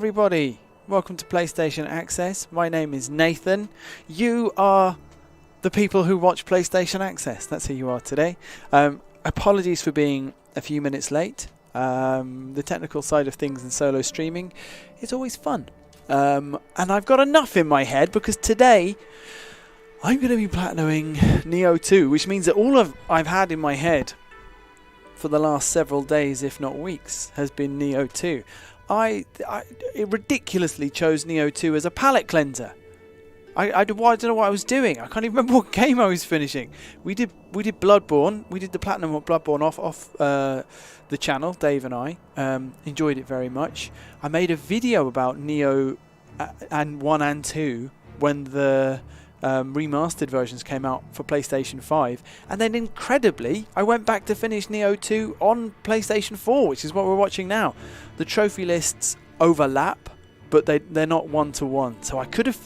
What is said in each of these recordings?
Everybody, welcome to PlayStation Access. My name is Nathan. You are the people who watch PlayStation Access. That's who you are today. Apologies for being a few minutes late. The technical side of things in solo streaming is always fun. And I've got enough in my head because today I'm going to be platinuming Nioh 2, which means that all I've had in my head for the last several days, if not weeks, has been Nioh 2. I ridiculously chose Nioh 2 as a palate cleanser. I don't know what I was doing. I can't even remember what game I was finishing. We did Bloodborne. We did the platinum of Bloodborne off the channel. Dave and I enjoyed it very much. I made a video about Nioh and 1 and 2 when the remastered versions came out for PlayStation 5, and then incredibly I went back to finish Nioh 2 on PlayStation 4, which is what we're watching now. The trophy lists overlap, but they're not one-to-one. So I could have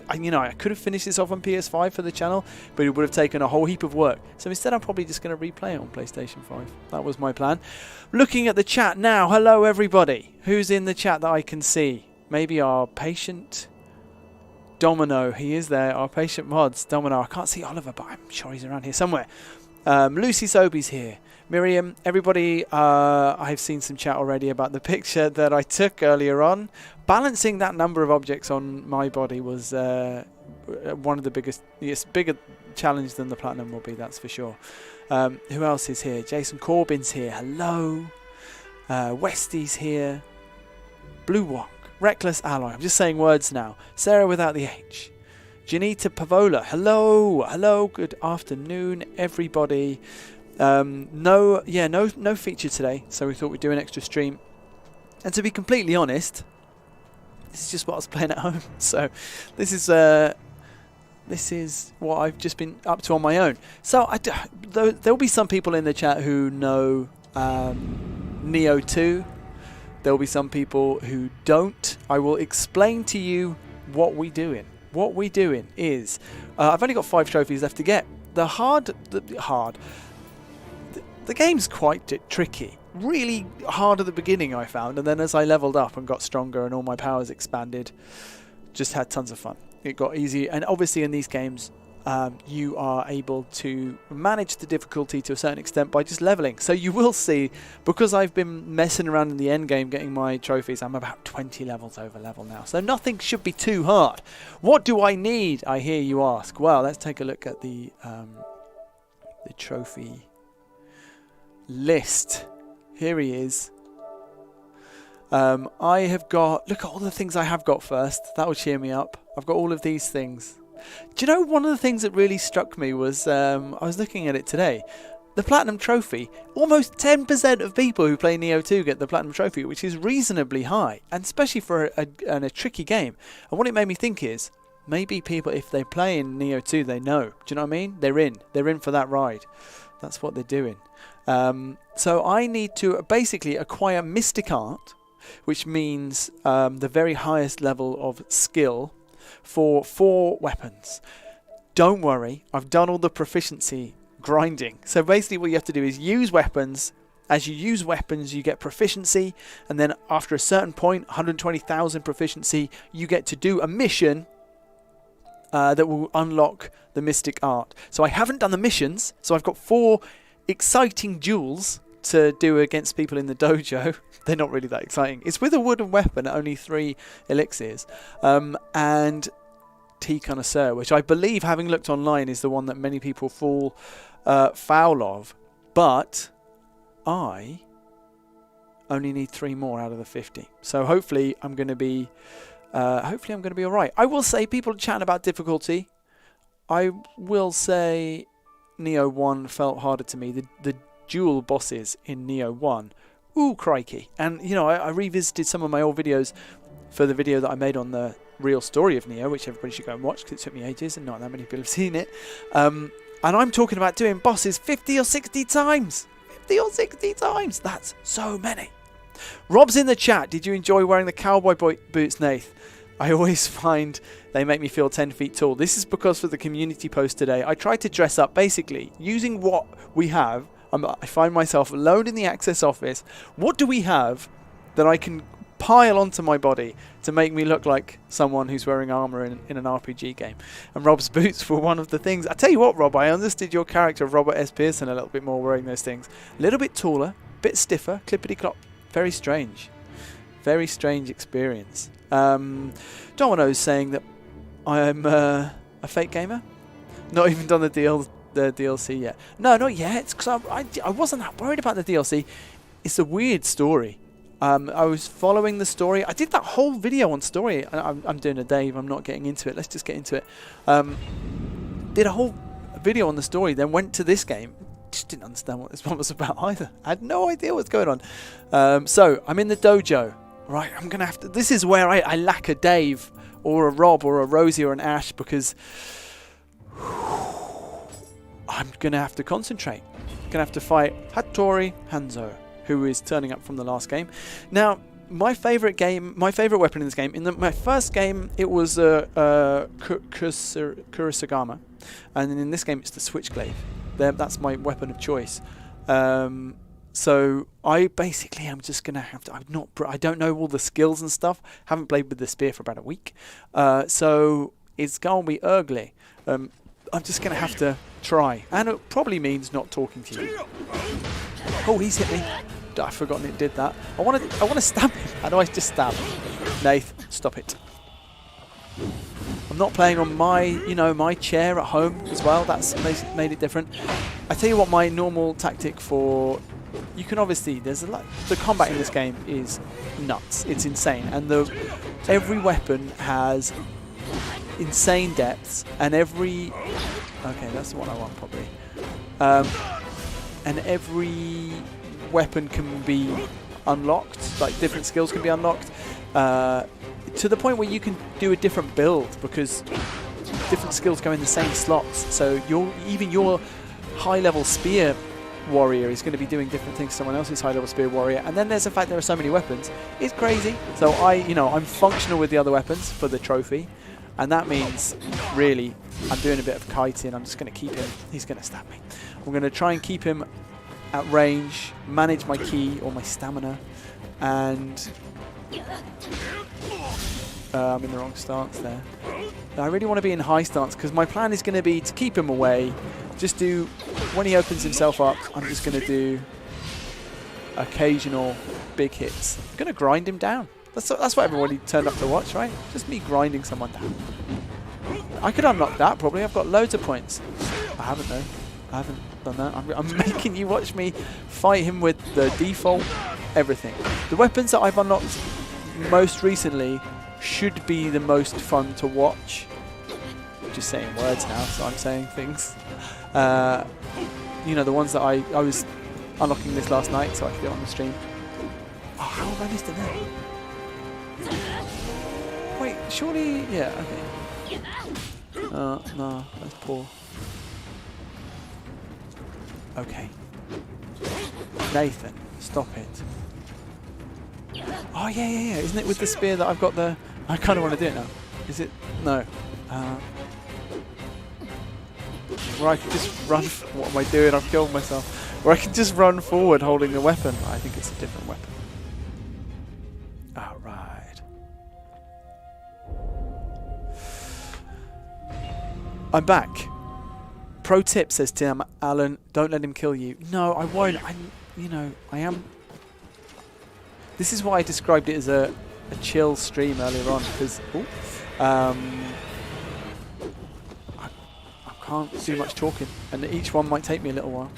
finished this off on PS5 for the channel, but it would have taken a whole heap of work. So instead I'm probably just going to replay it on PlayStation 5. That was my plan. Looking at the chat now, hello everybody. Who's in the chat that I can see? Maybe our patient Domino, he is there. Our patient mods, Domino. I can't see Oliver, but I'm sure he's around here somewhere. Lucy Sobey's here. Miriam, everybody, I've seen some chat already about the picture that I took earlier on. Balancing that number of objects on my body was one of the biggest, bigger challenge than the platinum will be, that's for sure. Who else is here? Jason Corbin's here. Hello. Westy's here. Blue Walk. Reckless Alloy. I'm just saying words now. Sarah without the H. Janita Pavola. Hello. Hello. Good afternoon, everybody. No feature today, so we thought we'd do an extra stream. And to be completely honest, this is just what I was playing at home. So this is what I've just been up to on my own. So there'll be some people in the chat who know Nioh 2. There'll be some people who don't. I will explain to you what we're doing. What we're doing is, I've only got 5 trophies left to get. The game's quite tricky. Really hard at the beginning, I found, and then as I leveled up and got stronger and all my powers expanded, just had tons of fun. It got easy, and obviously in these games, you are able to manage the difficulty to a certain extent by just leveling. So you will see, because I've been messing around in the end game getting my trophies, I'm about 20 levels over level now. So nothing should be too hard. What do I need, I hear you ask? Well, let's take a look at the trophy list. Here he is. I have got, look at all the things I have got first. That will cheer me up. I've got all of these things. Do you know, one of the things that really struck me was, I was looking at it today, the Platinum Trophy, almost 10% of people who play Nioh 2 get the Platinum Trophy, which is reasonably high, and especially for a tricky game. And what it made me think is, maybe people, if they play in Nioh 2, they know. Do you know what I mean? They're in for that ride. That's what they're doing. So I need to basically acquire Mystic Art, which means the very highest level of skill, for 4 weapons. Don't worry, I've done all the proficiency grinding. So basically what you have to do is use weapons. As you use weapons, you get proficiency, and then after a certain point, 120,000 proficiency, you get to do a mission that will unlock the Mystic Art. So I haven't done the missions, so I've got 4 exciting duels to do against people in the dojo. They're not really that exciting. It's with a wooden weapon, only 3 elixirs, and Tea Connoisseur, which I believe, having looked online, is the one that many people fall foul of. But I only need 3 more out of the 50. So hopefully I'm going to be all right. I will say, people chatting about difficulty. I will say Nioh 1 felt harder to me. The dual bosses in Nioh 1, ooh crikey. And you know, I revisited some of my old videos for the video that I made on the real story of Nioh, which everybody should go and watch because it took me ages and not that many people have seen it. And I'm talking about doing bosses 50 or 60 times. 50 or 60 times. That's so many. Rob's in the chat. Did you enjoy wearing the cowboy boots, Nath? I always find they make me feel 10 feet tall. This is because for the community post today, I tried to dress up basically using what we have. I find myself alone in the Access office. What do we have that I can pile onto my body to make me look like someone who's wearing armor in an RPG game. And Rob's boots were one of the things. I tell you what, Rob, I understood your character of Robert S. Pearson a little bit more wearing those things. A little bit taller, bit stiffer, clippity-clop. Very strange. Very strange experience. Domino's saying that I'm a fake gamer. Not even done the DLC yet. No, not yet, because I wasn't that worried about the DLC. It's a weird story. I was following the story. I did that whole video on story. I'm doing a Dave. I'm not getting into it. Let's just get into it. Did a whole video on the story, then went to this game. Just didn't understand what this one was about either. I had no idea what's going on. So I'm in the dojo. Right, I'm going to have to... This is where I lack a Dave or a Rob or a Rosie or an Ash, because I'm going to have to concentrate. I'm going to have to fight Hattori Hanzo, who is turning up from the last game. Now, my favourite weapon in this game, my first game, it was Kurosagama, and in this game, it's the Switchglaive. That's my weapon of choice. So I basically am just gonna have to. I don't know all the skills and stuff. Haven't played with the spear for about a week, so it's gonna be ugly. I'm just gonna have to try, and it probably means not talking to you. Oh, he's hit me. I've forgotten it did that. I want to stab him. How do I just stab? Nath, stop it. I'm not playing on my chair at home as well. That's made it different. I tell you what, my normal tactic for... You can obviously... There's a lot... The combat in this game is nuts. It's insane. And every weapon has insane depths. And every... Okay, that's the one I want, probably. And every weapon can be unlocked. Like, different skills can be unlocked. To the point where you can do a different build, because different skills go in the same slots. So even your high-level spear warrior is going to be doing different things to someone else's high-level spear warrior. And then there's the fact there are so many weapons. It's crazy. So I'm functional with the other weapons for the trophy, and that means really I'm doing a bit of kiting. I'm just going to keep him. He's going to stab me. I'm going to try and keep him at range, manage my ki or my stamina, and I'm in the wrong stance there. I really want to be in high stance, because my plan is going to be to keep him away. Just do, when he opens himself up, I'm just going to do occasional big hits. I'm going to grind him down. That's what everybody turned up to watch, right? Just me grinding someone down. I could unlock that probably. I've got loads of points. I haven't though. I haven't done that. I'm making you watch me fight him with the default everything. The weapons that I've unlocked most recently should be the most fun to watch. I'm just saying words now, so I'm saying things. The ones that I was unlocking this last night, so I could get on the stream. Oh, how have I missed it there? Wait, surely... Yeah, okay. No, that's poor. Okay. Nathan, stop it. Oh, yeah. Isn't it with the spear that I've got the... I kind of want to do it now. Is it? No. Where I can just run... What am I doing? I've killed myself. Where I can just run forward holding the weapon. I think it's a different weapon. Alright. I'm back. Pro tip, says Tim Allen, don't let him kill you. No, I won't. I am... This is why I described it as a chill stream earlier on, because I can't do much talking, and each one might take me a little while.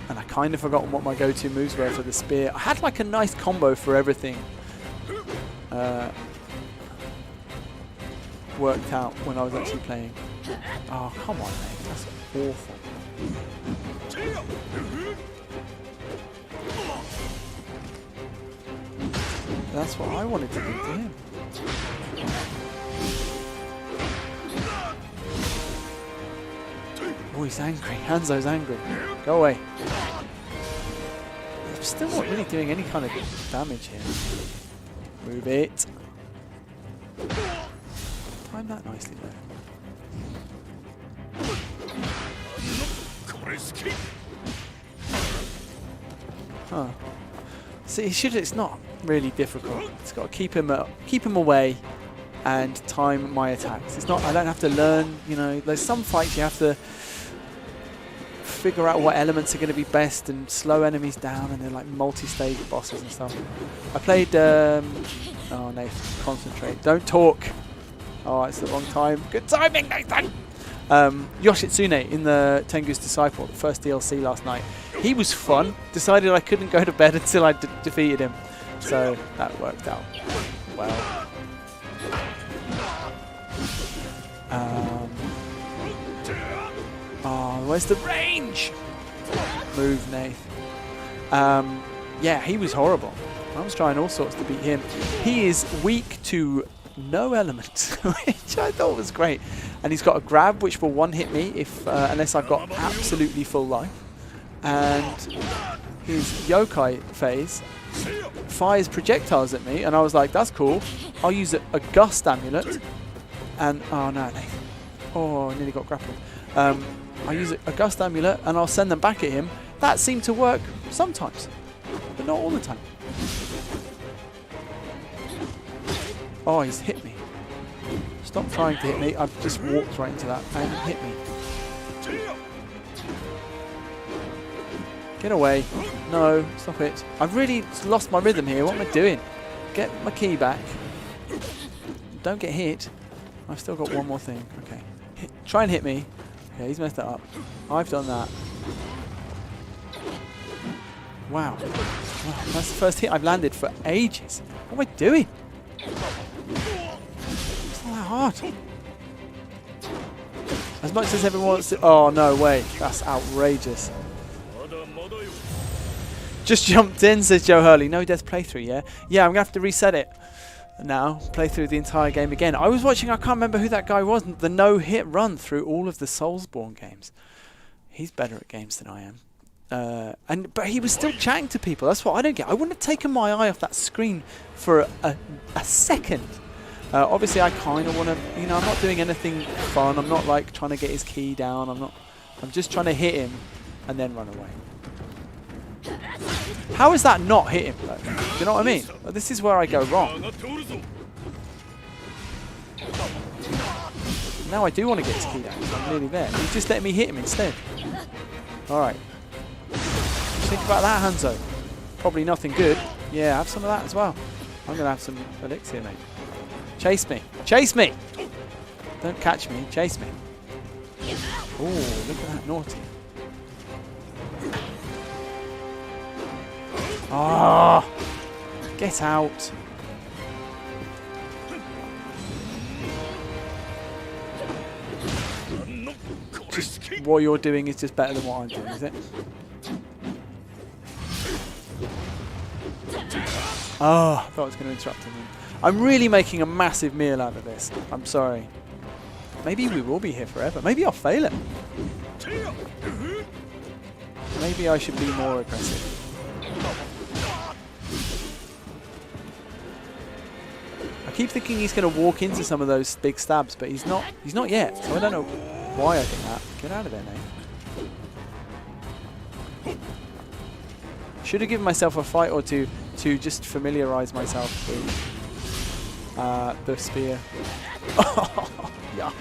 And I kind of forgotten what my go-to moves were for the spear. I had like a nice combo for everything. Worked out when I was actually playing. Oh, come on, mate. That's awful. That's what I wanted to do to him. Oh, he's angry. Hanzo's angry. Go away. I'm still not really doing any kind of damage here. Move it. Time that nicely though. Huh. See, it's not really difficult. It's got to keep him away, and time my attacks. It's not. I don't have to learn. You know, there's some fights you have to figure out what elements are going to be best and slow enemies down, and they're like multi-stage bosses and stuff. I played. Oh, Nath, concentrate. Don't talk. Oh, it's the wrong time. Good timing, Nathan. Yoshitsune in the Tengu's Disciple, the first DLC last night. He was fun. Decided I couldn't go to bed until I defeated him. So that worked out well. Oh, where's the range? Move, Nath. Yeah, he was horrible. I was trying all sorts to beat him. He is weak to no element, which I thought was great. And he's got a grab which will one-hit me if unless I've got absolutely full life. And his yokai phase fires projectiles at me, and I was like, that's cool. I'll use a gust amulet. And oh no, oh, I nearly got grappled. I'll use a gust amulet and I'll send them back at him. That seemed to work sometimes, but not all the time. Oh, he's hit me. Stop trying to hit me. I've just walked right into that and hit me. Get away. No, stop it. I've really lost my rhythm here. What am I doing? Get my key back. Don't get hit. I've still got one more thing. Okay. Try and hit me. Okay, he's messed that up. I've done that. Wow. That's the first hit I've landed for ages. What am I doing? It's not that hard. As much as everyone wants to... Oh, no, wait. That's outrageous. Just jumped in, says Joe Hurley. No death playthrough, yeah? Yeah, I'm going to have to reset it now. Play through the entire game again. I was watching, I can't remember who that guy was, the no-hit run through all of the Soulsborne games. He's better at games than I am. But he was still chatting to people. That's what I don't get. I wouldn't have taken my eye off that screen for a second. Obviously, I kind of want to, you know, I'm not doing anything fun. I'm not like trying to get his key down. I'm just trying to hit him and then run away. How is that not hit him, though? Do you know what I mean? This is where I go wrong. Now I do want to get his key down, so I'm nearly there. He's just letting me hit him instead. Alright. Think about that, Hanzo. Probably nothing good. Yeah, have some of that as well. I'm going to have some elixir, mate. Chase me. Chase me! Don't catch me. Chase me. Oh, look at that. Naughty. Ah! Oh, get out. Just what you're doing is just better than what I'm doing, is it? Oh, I thought I was going to interrupt him. I'm really making a massive meal out of this. I'm sorry. Maybe we will be here forever. Maybe I'll fail it. Maybe I should be more aggressive. I keep thinking he's going to walk into some of those big stabs, but he's not. He's not yet. So I don't know why I think that. Get out of there, Nate. Should have given myself a fight or two to just familiarise myself with the spear. Oh, yuck.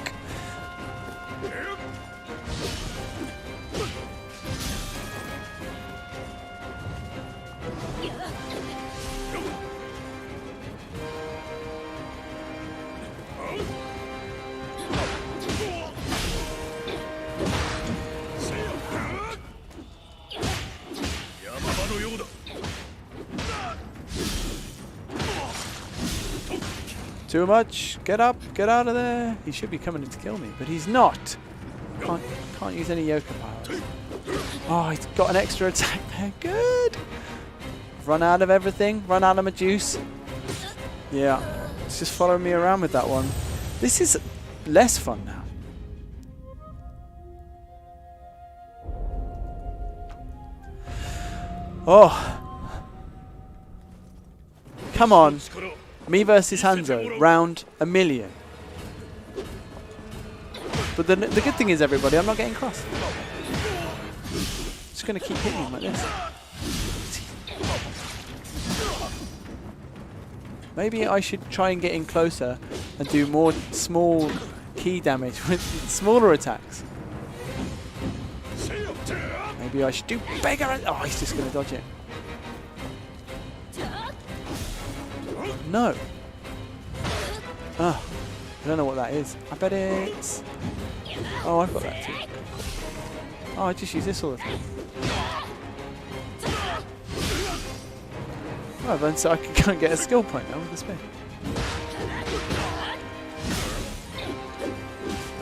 Too much. Get up. Get out of there. He should be coming in to kill me, but he's not. Can't use any yoga powers. Oh, he's got an extra attack there. Good. Run out of everything. Run out of my juice. Yeah. It's just following me around with that one. This is less fun now. Oh. Come on. Me versus Hanzo, round 1,000,000. But the good thing is, everybody, I'm not getting cross. just going to keep hitting him like this. Maybe I should try and get in closer and do more small key damage with smaller attacks. Maybe I should do bigger. Oh, he's just going to dodge it. No. Oh, I don't know what that is. I bet it's... Oh, I've got that too. Oh, I just use this all the time. Well, then so I can go and get a skill point now with the spin.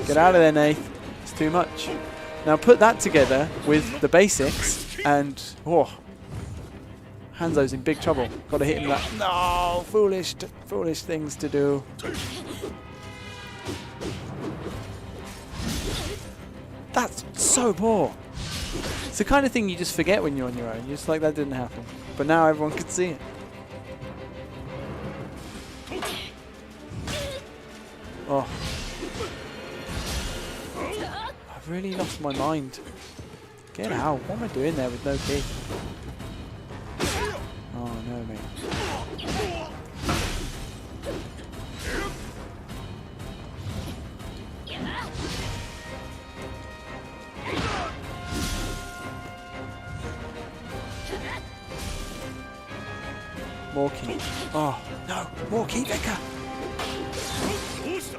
Get out of there, Nath. It's too much. Now put that together with the basics and... Oh, Hanzo's in big trouble. Got to hit him that. No, foolish things to do. That's so poor. It's the kind of thing you just forget when you're on your own. You're just like, that didn't happen. But now everyone can see it. Oh. I've really lost my mind. Get out. What am I doing there with no key? Oh no, mate. More key. Oh no, more key, Vicar.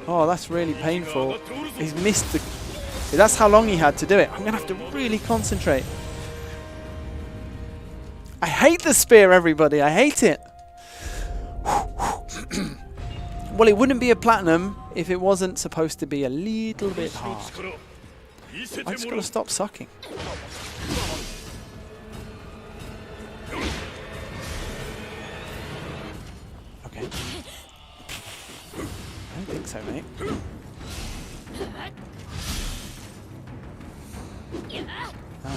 Oh, that's really painful. He's missed the... That's how long he had to do it. I'm going to have to really concentrate. I hate the spear, everybody. I hate it. Well, it wouldn't be a platinum if it wasn't supposed to be a little bit hard. I just got to stop sucking. Okay. I don't think so, mate. Oh, no.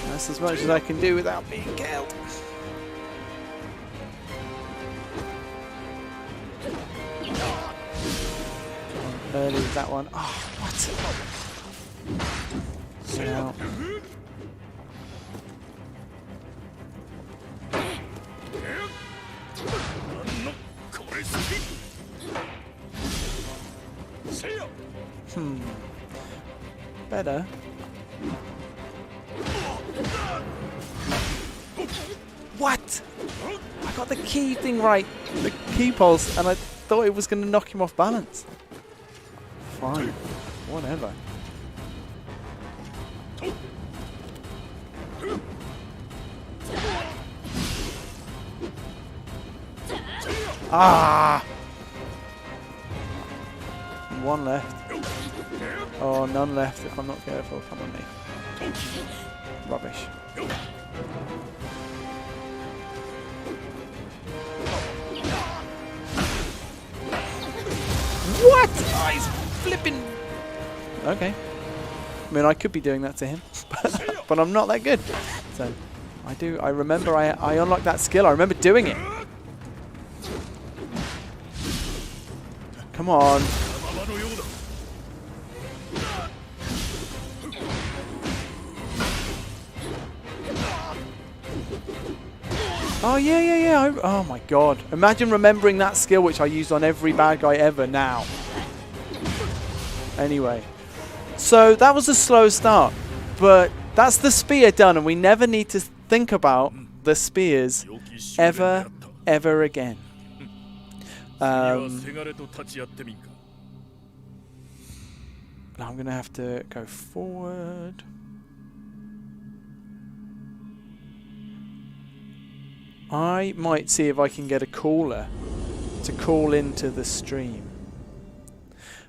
That's as much as I can do without being killed. Early with that one. Oh, what? Now. Better. What? I got the key thing right, the key pulse, and I thought it was going to knock him off balance. Fine, whatever. Ah! One left. Oh, none left if I'm not careful. Come on, me. Rubbish. What? Oh, he's flipping. Okay. I mean, I could be doing that to him, but I'm not that good. So, I remember I unlocked that skill. I remember doing it. Come on. Oh, yeah. Oh, my God. Imagine remembering that skill, which I used on every bad guy ever now. Anyway. So, that was a slow start. But that's the spear done, and we never need to think about the spears ever again. Now I'm going to have to go forward. I might see if I can get a caller to call into the stream,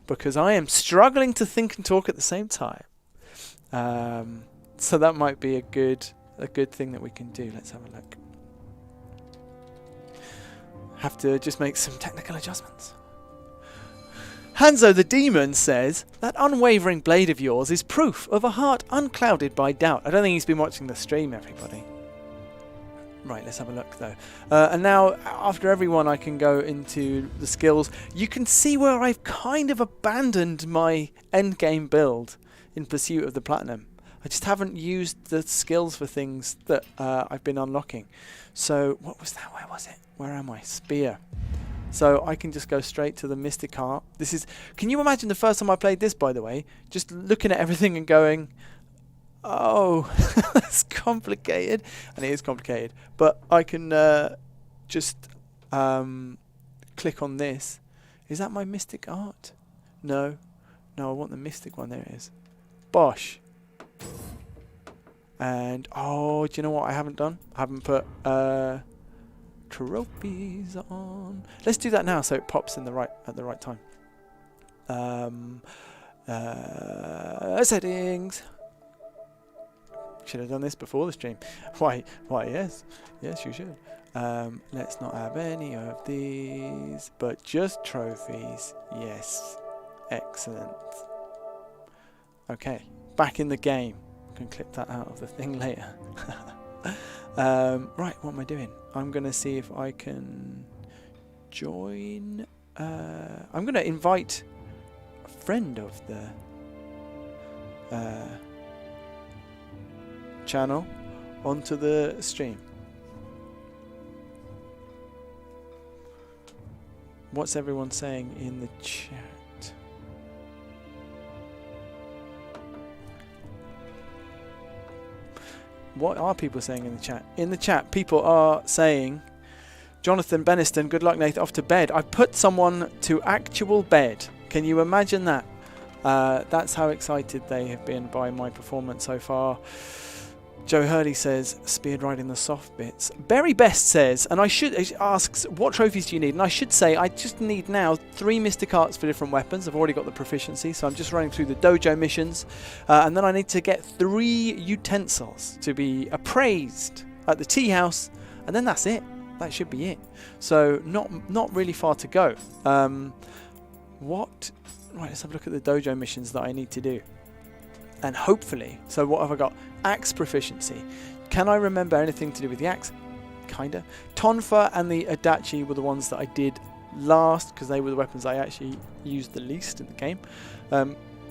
because I am struggling to think and talk at the same time. So that might be a good thing that we can do. Let's have a look. have to just make some technical adjustments. Hanzo the Demon says, that unwavering blade of yours is proof of a heart unclouded by doubt. I don't think he's been watching the stream, everybody. Right, let's have a look though. And now, after everyone, I can go into the skills. You can see where I've kind of abandoned my endgame build in pursuit of the platinum. I just haven't used the skills for things that I've been unlocking. So, what was that? Where was it? Where am I? Spear. So I can just go straight to the Mystic Art. This is. Can you imagine the first time I played this, by the way? Just looking at everything and going, oh, that's complicated. And it is complicated. But I can just click on this. Is that my Mystic Art? No. No, I want the Mystic one. There it is. Bosh. And, oh, do you know what I haven't done? I haven't put trophies on. Let's do that now so it pops in at the right time. Settings. Should have done this before the stream. Why yes. Yes, you should. Let's not have any of these, but just trophies. Yes. Excellent. Okay, back in the game. I can clip that out of the thing later. Right, what am I doing? I'm going to see if I can join. I'm going to invite a friend of the channel onto the stream. What's everyone saying in the chat? What are people saying in the chat? In the chat, people are saying, Jonathan Beniston, good luck, Nath, off to bed. I put someone to actual bed. Can you imagine that? That's how excited they have been by my performance so far. Joe Hurley says, speared right in the soft bits. Berry Best says, and asks, what trophies do you need? And I should say, I just need now 3 Mystic Arts for different weapons. I've already got the proficiency, so I'm just running through the dojo missions. And then I need to get 3 utensils to be appraised at the tea house. And then that's it. That should be it. So not really far to go. Right, let's have a look at the dojo missions that I need to do. And hopefully, so what have I got? Axe proficiency. Can I remember anything to do with the axe? Kinda. Tonfa and the Odachi were the ones that I did last, because they were the weapons I actually used the least in the game.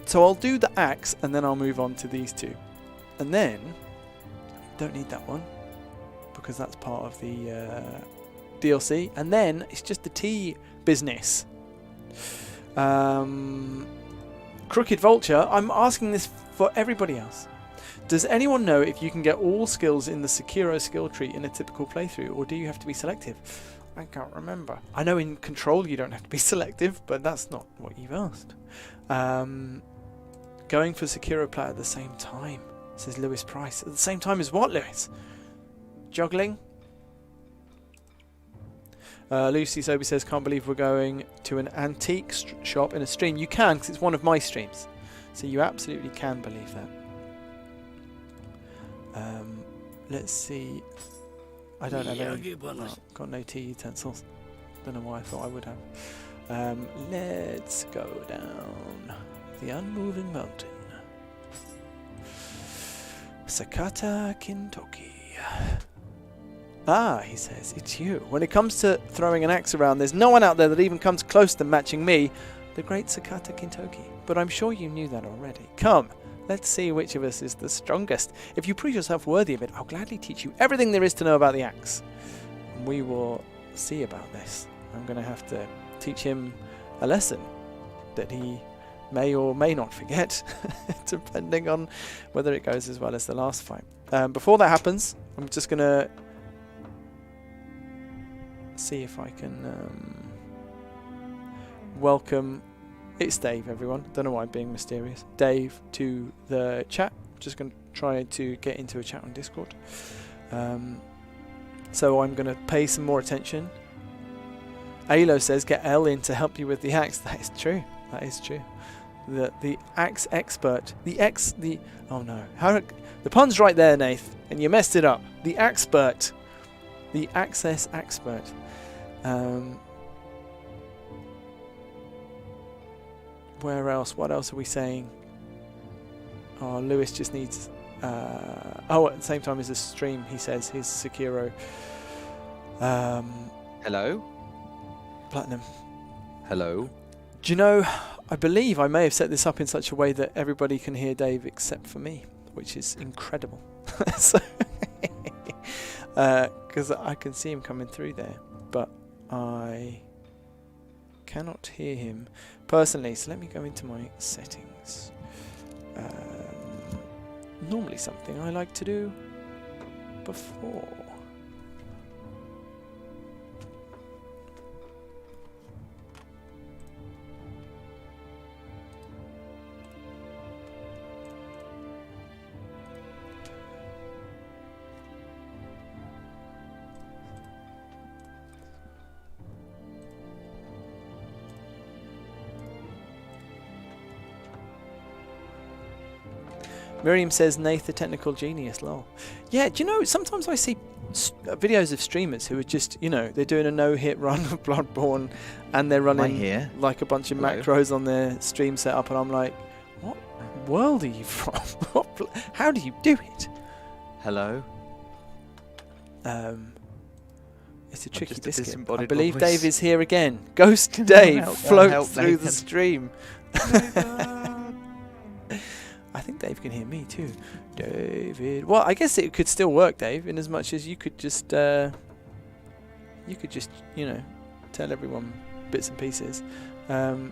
So I'll do the axe, and then I'll move on to these 2. And then, don't need that one, because that's part of the DLC. And then, it's just the tea business. Crooked Vulture, I'm asking this for everybody else. Does anyone know if you can get all skills in the Sekiro skill tree in a typical playthrough, or do you have to be selective? I can't remember. I know in Control you don't have to be selective, but that's not what you've asked. Going for Sekiro play at the same time, says Lewis Price. At the same time as what, Lewis? Juggling? Lucy Soby says, can't believe we're going to an antique shop in a stream. You can, because it's one of my streams. So you absolutely can believe that. Let's see. I don't have any. Got no tea utensils. Don't know why I thought I would have. Let's go down the unmoving mountain. Sakata Kintoki. Ah, he says, it's you. When it comes to throwing an axe around, there's no one out there that even comes close to matching me, the great Sakata Kintoki. But I'm sure you knew that already. Come, let's see which of us is the strongest. If you prove yourself worthy of it, I'll gladly teach you everything there is to know about the axe. And we will see about this. I'm going to have to teach him a lesson that he may or may not forget, depending on whether it goes as well as the last fight. Before that happens, I'm just going to see if I can welcome, it's Dave, everyone. Don't know why I'm being mysterious. Dave to the chat. Just going to try to get into a chat on Discord. So I'm going to pay some more attention. Alo says, get Elle in to help you with the axe. That is true. That is true. The axe expert. Oh no. The pun's right there, Nath, and you messed it up. The axpert. The access expert. Where else? What else are we saying? Oh, Lewis just needs... oh, at the same time as the stream, he says his Sekiro. Hello? Platinum. Hello? Do you know, I believe I may have set this up in such a way that everybody can hear Dave except for me, which is incredible. Because I can see him coming through there, but I cannot hear him personally. So let me go into my settings. Normally something I like to do before. Miriam says, Nath, the technical genius, lol. Yeah, do you know, sometimes I see videos of streamers who are just, you know, they're doing a no-hit run of Bloodborne and they're running like a bunch of macros on their stream setup, and I'm like, what world are you from? How do you do it? Hello? It's a tricky biscuit. I believe Dave is here again. Ghost Dave floats through the stream. I think Dave can hear me too. David. Well, I guess it could still work, Dave, in as much as you could just, you know, tell everyone bits and pieces. I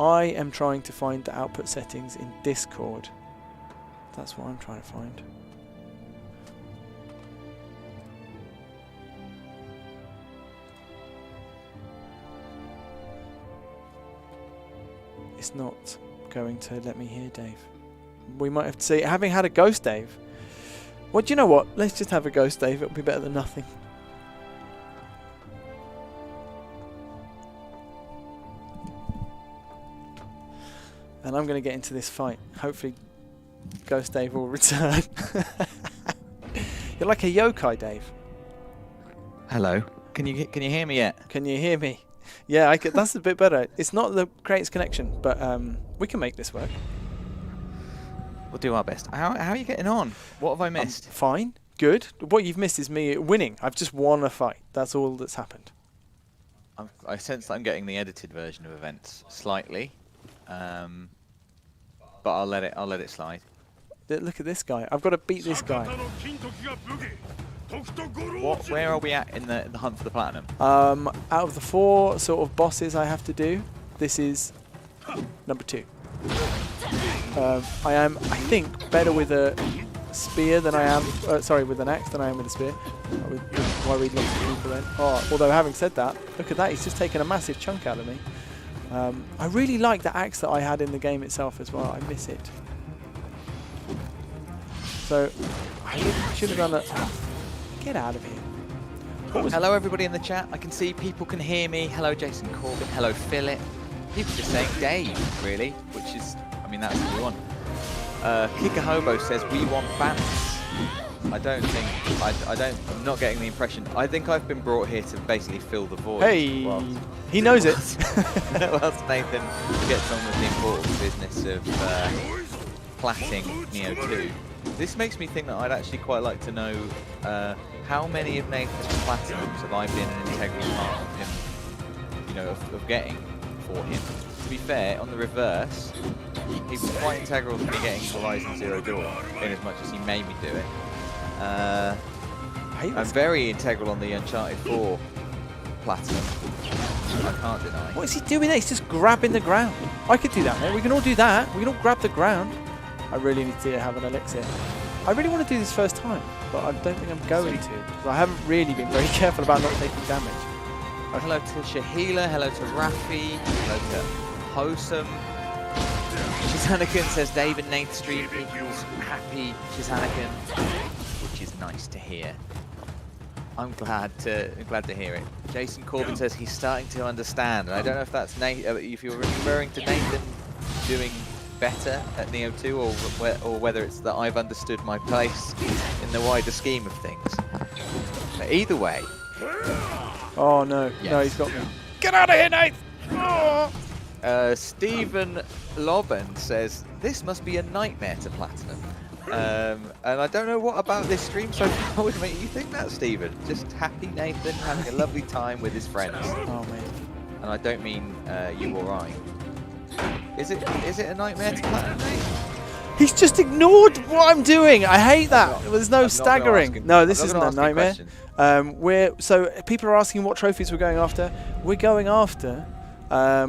am trying to find the output settings in Discord. That's what I'm trying to find. It's not going to let me hear Dave. We might have to see, having had a ghost Dave. Well, do you know what? Let's just have a ghost Dave. It'll be better than nothing. And I'm going to get into this fight. Hopefully, Ghost Dave will return. You're like a yokai, Dave. Hello. Can you hear me yet? Can you hear me? Yeah, that's a bit better. It's not the greatest connection, but we can make this work. We'll do our best. How are you getting on? What have I missed? Fine. Good. What you've missed is me winning. I've just won a fight. That's all that's happened. I sense that I'm getting the edited version of events slightly, but I'll let it slide. Look at this guy. I've got to beat this guy. Where are we at in the hunt for the platinum? Out of the 4 sort of bosses I have to do, this is number 2. I am, I think, better with a spear than I am, with an axe than I am with a spear. I would worry lots of people then. Oh, although having said that, look at that, he's just taken a massive chunk out of me. I really like the axe that I had in the game itself as well. I miss it. So, I should have done that. Get out of here. Hello everybody in the chat. I can see people can hear me. Hello Jason Corbin. Hello Philip. People just saying Dave, really, which is, I mean, that's what we want. Kicker Hobo says we want bounce. I'm not getting the impression. I think I've been brought here to basically fill the void. Hey, he knows it. Whilst Nathan gets on with the important business of platting Nioh 2. This makes me think that I'd actually quite like to know how many of Nathan's platinums have I been an integral part of him, you know, of getting for him. To be fair, on the reverse, he was quite integral to me getting Horizon Zero Dawn, in as much as he made me do it. I'm very integral on the Uncharted 4 platinum. I can't deny. What is he doing there? He's just grabbing the ground. I could do that, mate. We can all do that. We can all grab the ground. I really need to have an elixir. I really want to do this first time, but I don't think I'm going to, because I haven't really been very careful about not taking damage. Hello to Shahila, hello to Rafi, hello to Hosam. Shizanakan says Dave and Nate stream equals happy Shizanakan, which is nice to hear. I'm glad to hear it. Jason Corbin says he's starting to understand, and I don't know if that's Nate, if you're referring to Nathan doing better at Nioh 2, or whether it's that I've understood my place in the wider scheme of things. But either way, Oh no, Yes. no, he's got me. Get out of here, Nate! Oh. Stephen Loben says, this must be a nightmare to platinum. And I don't know what about this stream so far would make you think that, Stephen. Just happy Nathan having a lovely time with his friends. Oh man. And I don't mean you or I. Is it a nightmare to platinum, Nate? He's just ignored what I'm doing. I hate that. There's no staggering. Asking, No, this I'm isn't not a gonna ask you nightmare. So people are asking what trophies we're going after. We're going after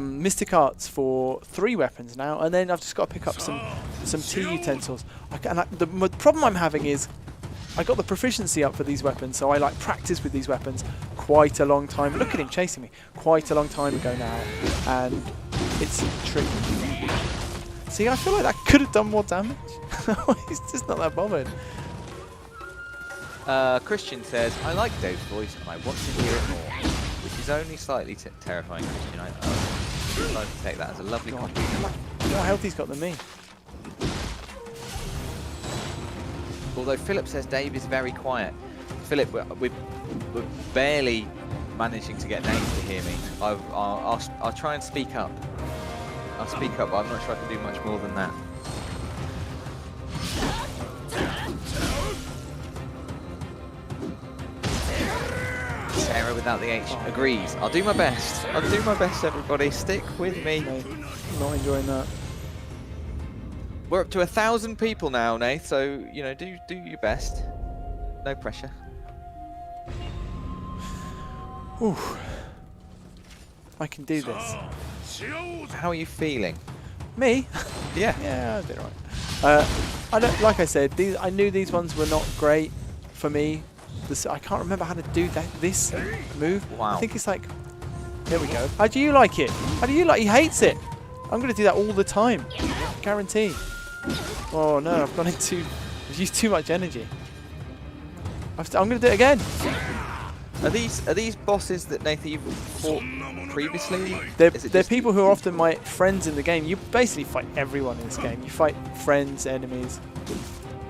Mystic Arts for 3 weapons now, and then I've just got to pick up some tea utensils. The problem I'm having is I got the proficiency up for these weapons, so I like practice with these weapons quite a long time. Look at him chasing me quite a long time ago now, and it's tricky. See, I feel like that could have done more damage. He's just not that bothered. Christian says, I like Dave's voice and I want to hear it more. Which is only slightly terrifying, Christian. I'd like to take that as a lovely compliment. More health he's got than me. Although Philip says Dave is very quiet. Philip, we're barely managing to get Nate to hear me. I'll try and speak up. I'll speak up, but I'm not sure I can do much more than that. Sarah without the H agrees. I'll do my best. I'll do my best, everybody. Stick with me. No, not enjoying that. We're up to 1,000 people now, Nath, so, you know, do your best. No pressure. Ooh. I can do this. How are you feeling? Me? Yeah. Yeah, I did alright. I don't, like I said, I knew these ones were not great for me. I can't remember how to do this move. Wow. I think it's like, there we go. How do you like it? How do you like? He hates it. I'm going to do that all the time, guarantee. Oh no, I've used too much energy. I'm going to do it again. Are these bosses that Nathan you've fought previously? They're people who are often my friends in the game. You basically fight everyone in this game. You fight friends, enemies.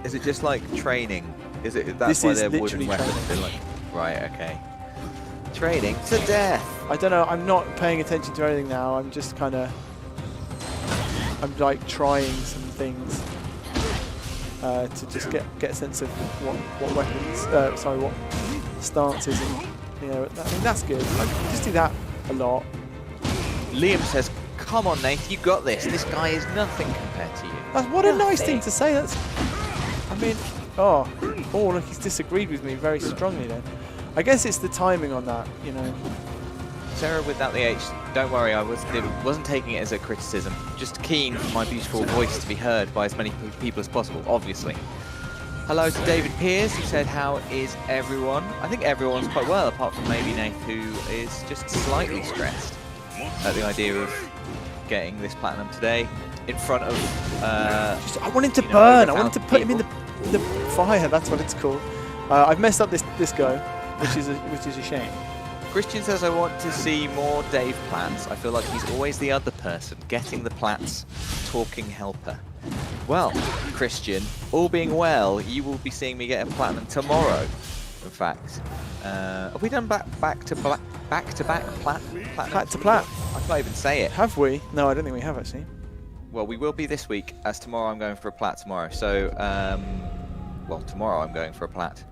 Is it just like training? Is it that's This why is they're wooden literally weapons? training. They're like, right, okay. Training to death. I don't know. I'm not paying attention to anything now. I'm just kind of. I'm like trying some things to just get a sense of what weapons. What stances and I mean that's good. I just do that a lot. Liam says, "Come on, Nath, you got this. This guy is nothing compared to you." What a nice thing to say. That's. I mean, oh look, he's disagreed with me very strongly then. I guess it's the timing on that, you know. Sarah without the H, don't worry, I wasn't taking it as a criticism. Just keen for my beautiful voice to be heard by as many people as possible, obviously. Hello to David Pierce, who said, how is everyone? I think everyone's quite well, apart from maybe Nath, who is just slightly stressed at the idea of getting this platinum today in front of... I want him to burn. I wanted to put him in the fire. That's what it's called. I've messed up this go, which is a shame. Christian says, I want to see more Dave plats. I feel like he's always the other person, getting the plats, talking helper. Well, Christian, all being well, you will be seeing me get a platinum tomorrow. In fact, have we done back to back platinum? Plat to plat. I can't even say it. Have we? No, I don't think we have actually. Well, we will be this week, as tomorrow I'm going for a plat tomorrow. So, well, tomorrow I'm going for a plat.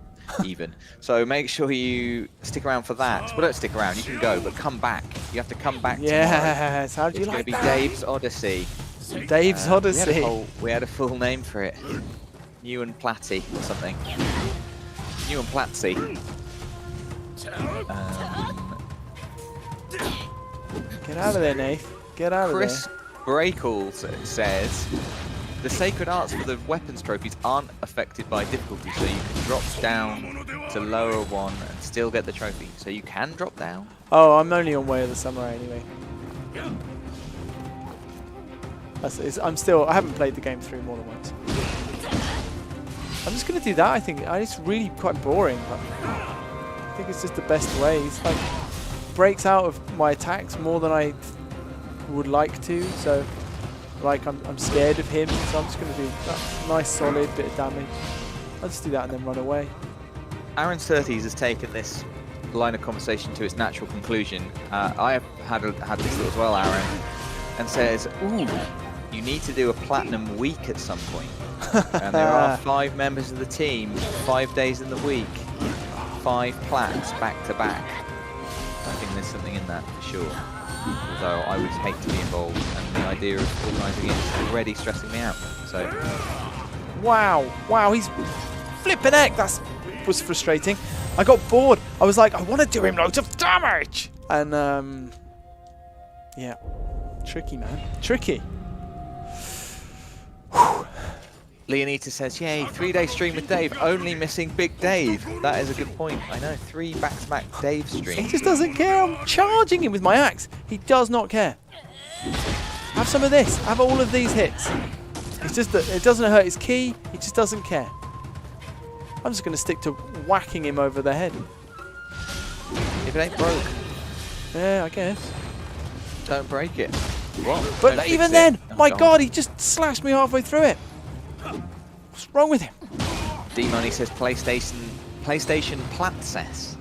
Even. So make sure you stick around for that. Well, don't stick around, you can go, but come back. You have to come back tomorrow. Yes, how do you like that? It's going to be Dave's Odyssey. Dave's Odyssey. We had a full name for it. New and Platty or something. New and Platsy. Get out of there, Nath. Get out of there. Chris Breakall says, the sacred arts for the weapons trophies aren't affected by difficulty, so you can drop down to lower one and still get the trophy. So you can drop down. Oh, I'm only on Way of the Samurai anyway. I haven't played the game through more than once. I'm just gonna do that. I think it's really quite boring, but I think it's just the best way. It's like breaks out of my attacks more than I would like to. So. Like I'm scared of him, so I'm just going to do that nice solid bit of damage. I'll just do that and then run away. Aaron Surtees has taken this line of conversation to its natural conclusion. I have had this as well, Aaron, and says, "Ooh, you need to do a platinum week at some point." And there are 5 members of the team, 5 days in the week, 5 plats back to back. I think there's something in that for sure. Although I would hate to be involved, and the idea of organising it is already stressing me out. So, wow, he's flipping heck. That was frustrating. I got bored. I was like, I want to do him loads of damage, and yeah, tricky, man, tricky. Leonita says, "Yay, 3-day stream with Dave. Only missing Big Dave." That is a good point. I know, 3 back-to-back Dave streams. He just doesn't care. I'm charging him with my axe. He does not care. Have some of this. Have all of these hits. It's just that it doesn't hurt his ki. He just doesn't care. I'm just going to stick to whacking him over the head. If it ain't broke, Yeah, I guess. don't break it. What? But Don't even fix then, it. Oh, my God, he just slashed me halfway through it. What's wrong with him? D-Money says PlayStation Platcess.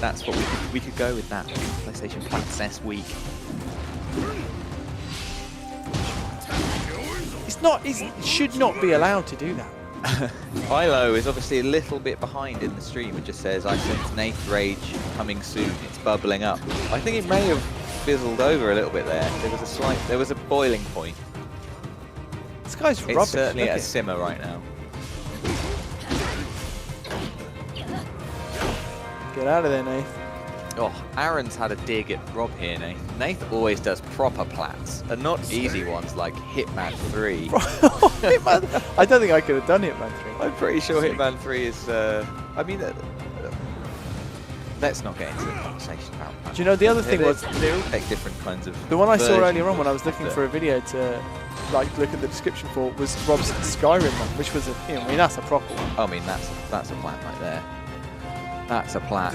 That's what we could go with that. PlayStation Platcess week. He should not be allowed to do that. Philo is obviously a little bit behind in the stream. It just says, "I sense Nath rage coming soon. It's bubbling up." I think it may have fizzled over a little bit there. There was a boiling point. This guy's It's rubbish. certainly Look at a at him. simmer right now. Get out of there, Nath. Oh, Aaron's had a dig at Rob here, Nath. Nath always does proper plats, and not easy ones like Hitman 3. Hitman. I don't think I could have done Hitman 3. I'm pretty sure Hitman 3 is, I mean, let's not get into the conversation about that. Do you know, the other thing was, they all take different kinds of the one I saw versions earlier on when I was looking of for a video to like look at the description for was Rob's Skyrim one, which was I mean that's a proper one. I mean, that's a plat right there. That's a plat.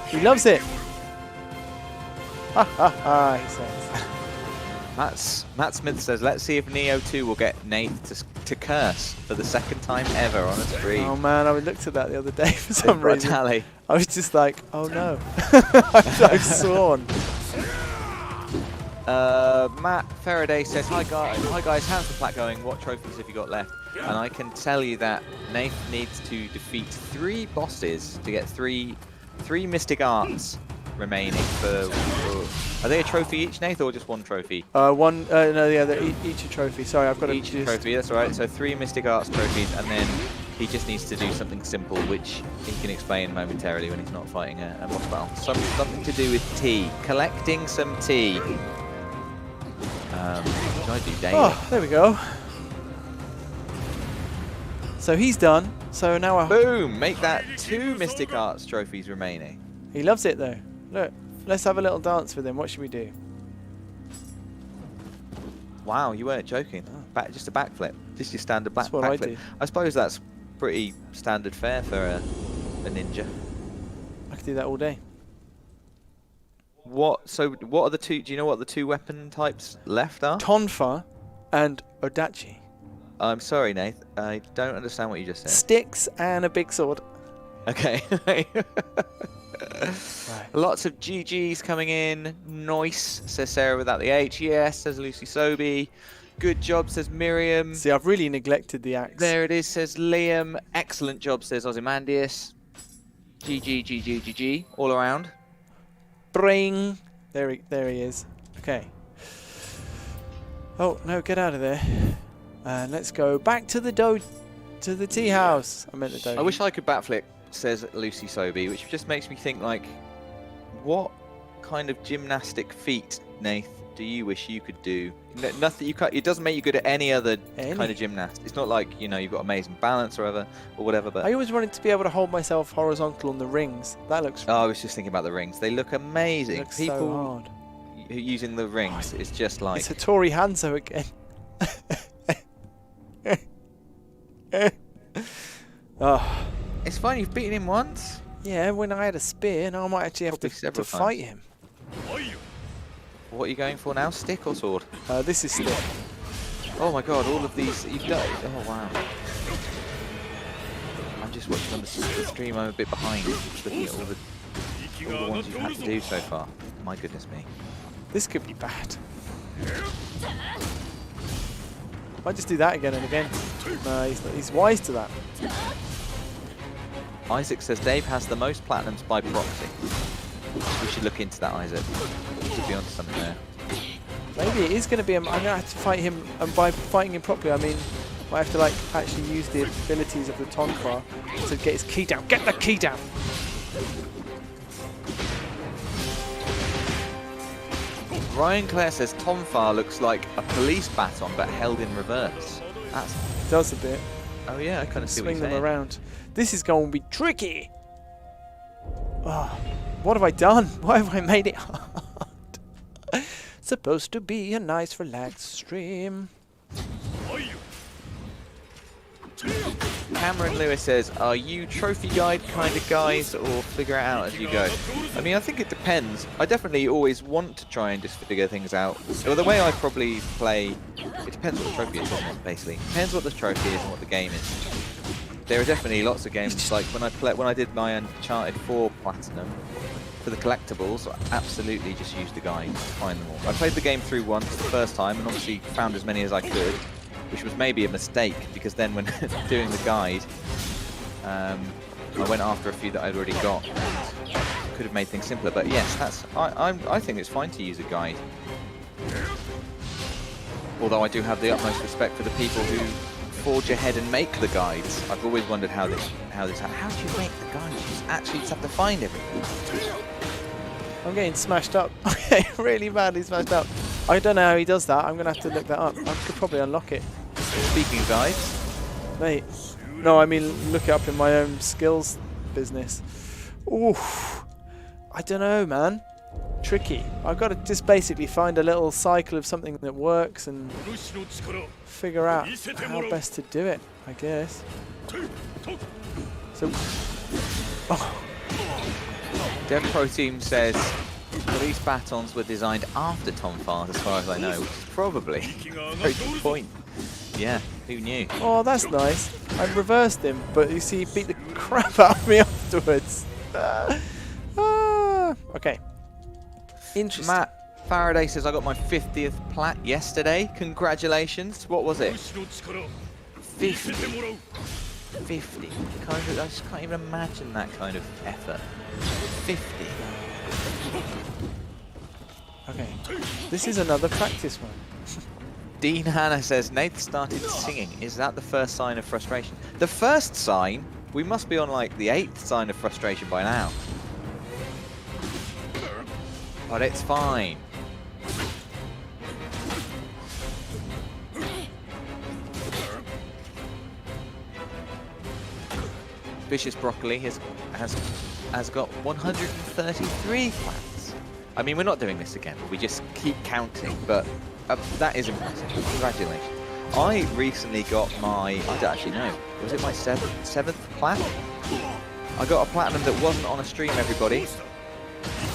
He loves it. Ha ha ha, he says. Matt Smith says, "Let's see if Nioh 2 will get Nath to curse for the 2nd time ever on a stream." Oh man, I looked at that the other day for some reason. Tally. I was just like, oh no. I've sworn. Matt Faraday says, "Hi guys, how's the plat going? What trophies have you got left?" And I can tell you that Nath needs to defeat 3 bosses to get three Mystic Arts remaining for are they a trophy each, Nath, or just 1 trophy? One, no, yeah, they're each a trophy. Sorry, I've got to Each a trophy, that's right. So 3 Mystic Arts trophies, and then he just needs to do something simple, which he can explain momentarily when he's not fighting a boss battle. Something to do with tea, collecting some tea. Which I do daily. Oh, there we go. So he's done. So now Boom! Make that 2 Mystic Arts trophies remaining. he loves it though. Look, let's have a little dance with him. What should we do? Wow, you weren't joking. Just a backflip. Just your standard That's what I backflip. do. I suppose that's pretty standard fare for a ninja. I could do that all day. So what are the 2? Do you know what the 2 weapon types left are? Tonfa and Odachi. I'm sorry, Nath. I don't understand what you just said. Sticks and a big sword. Okay. Right. Lots of GGs coming in. Nice, says Sarah without the H. Yes, says Lucy Sobey. Good job, says Miriam. See, I've really neglected the axe. There it is, says Liam. Excellent job, says Ozymandias. GG, all around. Bring. There he is. Okay. Oh no, get out of there. And let's go back to the tea house. I meant the dojo. I wish I could backflip, says Lucy Sobey, which just makes me think, like, what kind of gymnastic feat, Nath, do you wish you could do? Nothing. It doesn't make you good at any other kind of gymnast. It's not like, you know, you've got amazing balance or whatever. But I always wanted to be able to hold myself horizontal on the rings. That looks. Oh, I was just thinking about the rings. They look amazing. Looks People so hard. Using the rings, it's just like. It's a Tori Hanzo again. Oh. It's fine. You've beaten him once. Yeah, when I had a spear, now I might actually have to fight him. What are you going for now? Stick or sword? This is stick. Oh my god, all of these you've done. Oh wow. watching on the stream, I'm a bit behind. Looking at all the ones you've had to do so far. My goodness me. This could be bad. Might just do that again and again. No, he's wise to that. Isaac says Dave has the most platinums by proxy. We should look into that, Isaac. You could be onto something there. Maybe it is going to be. I'm going to have to fight him, and by fighting him properly, I mean I have to like actually use the abilities of the Tonfa to get his key down. Get the key down. Ryan Clare says Tonfa looks like a police baton but held in reverse. That's It does a bit. oh yeah, I kind of see what you're Swing them saying. around. This is going to be tricky. Oh, what have I done? Why have I made it hard? Supposed to be a nice, relaxed stream. Cameron Lewis says, are you trophy guide kind of guys or figure it out as you go? I mean, I think it depends. I definitely always want to try and just figure things out. So the way I probably play, it depends what the trophy is, doesn't it, basically. Depends what the trophy is and what the game is. There are definitely lots of games, like when I did my Uncharted 4 Platinum, for the collectibles, I absolutely just used the guide to find them all. I played the game through once the first time and obviously found as many as I could, which was maybe a mistake because then when doing the guide, I went after a few that I'd already got. Could have made things simpler, but yes, I think it's fine to use a guide. Although I do have the utmost respect for the people who forge ahead and make the guides. I've always wondered how do you make the guides? You just actually have to find everything. I'm getting smashed up. I'm getting really badly smashed up. I don't know how he does that. I'm going to have to look that up. I could probably unlock it. Speaking of guides, Mate. No, I mean look it up in my own skills business. Oof. I don't know, man. Tricky. I've got to just basically find a little cycle of something that works and figure out how best to do it, I guess. So... Oh. Dev Pro Team says police batons were designed after Tonfa, as far as I know, which is probably a very good point. Yeah, who knew? Oh, that's nice. I reversed him, but you see, he beat the crap out of me afterwards. Okay. Interesting. Matt Faraday says I got my 50th plat yesterday. Congratulations. What was it? 50. 50. I just can't even imagine that kind of effort. 50. Okay. This is another practice one. Dean Hanna says Nath started singing. Is that the first sign of frustration? The first sign? We must be on like the 8th sign of frustration by now. But it's fine. Vicious Broccoli has got 133 plants. I mean, we're not doing this again. We just keep counting, but that is impressive. Congratulations. I recently got my, I don't actually know, was it my seventh plat? I got a platinum that wasn't on a stream, everybody.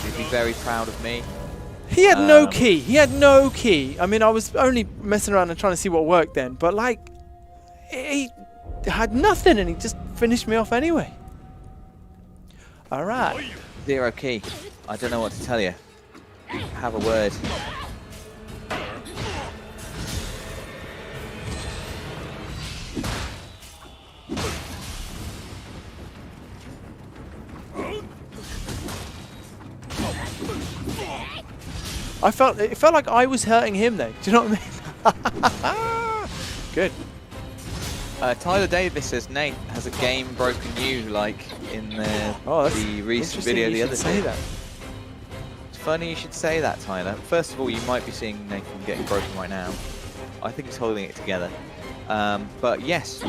You'd be very proud of me. He had no key. He had no key. I mean, I was only messing around and trying to see what worked then, but like, he had nothing and he just finished me off anyway. Alright. 0 key. I don't know what to tell you. Have a word. It felt like I was hurting him though. Do you know what I mean? Good. Tyler Davis says Nate has a game broken you like in the recent video the other day. That. It's funny you should say that, Tyler. First of all, you might be seeing Nathan getting broken right now. I think he's holding it together. But yes,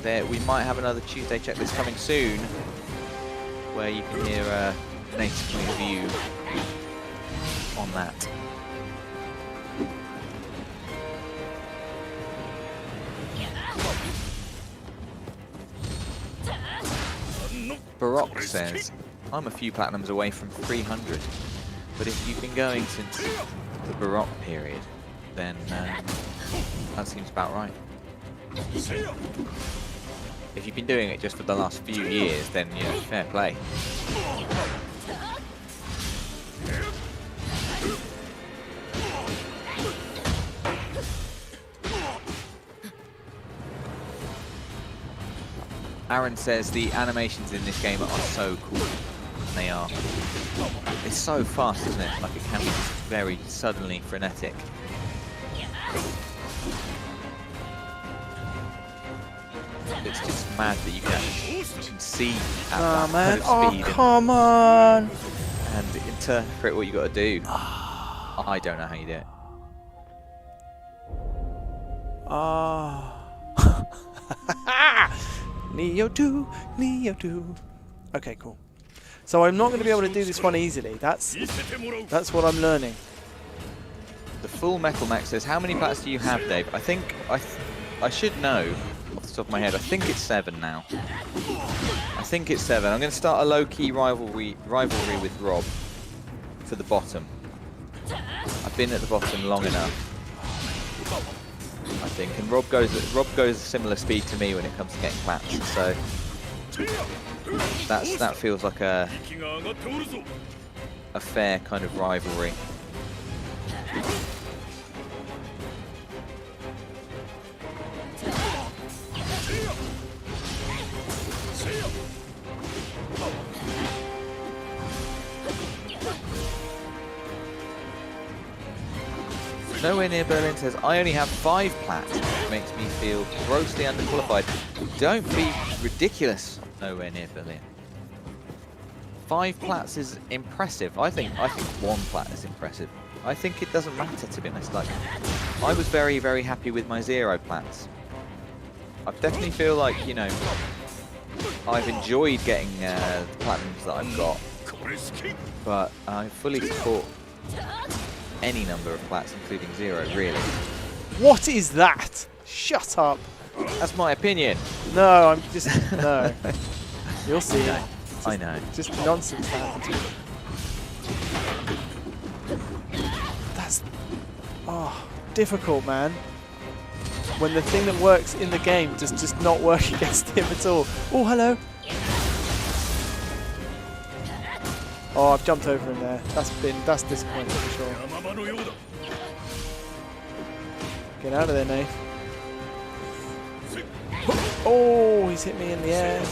we might have another Tuesday checklist coming soon where you can hear Nate's point of view on that. Baroque says, I'm a few platinums away from 300, but if you've been going since the Baroque period, then that seems about right. If you've been doing it just for the last few years, then, you know, fair play. Aaron says the animations in this game are so cool. They are. It's so fast, isn't it? Like, it can be very suddenly frenetic. It's just mad that you can see at that man. kind of speed Come on! and interpret what you got to do. I don't know how you do it. Nioh 2, Nioh 2. Okay, cool. So I'm not going to be able to do this one easily. That's what I'm learning. The Full Metal Max says, how many plats do you have, Dave? I think I should know off the top of my head. I think it's 7 now. I think it's 7. I'm going to start a low-key rivalry with Rob for the bottom. I've been at the bottom long enough, I think, and Rob goes a similar speed to me when it comes to getting plats. So that feels like a fair kind of rivalry. Nowhere Near Berlin says, I only have 5 plats, which makes me feel grossly underqualified. Don't be ridiculous, Nowhere Near Berlin. 5 plats is impressive. I think 1 plat is impressive. I think it doesn't matter, to be honest. Like, I was very, very happy with my 0 plats. I definitely feel like, you know, I've enjoyed getting the platinums that I've got, but I fully support any number of plats, including 0, really. What is that? Shut up. That's my opinion. No, I'm just... No. You'll see. I know. Just nonsense that happens. That's... Oh, difficult, man. When the thing that works in the game does just not work against him at all. Oh, hello. Oh, I've jumped over him there. That's disappointing for sure. Get out of there, Nath. Oh, he's hit me in the air.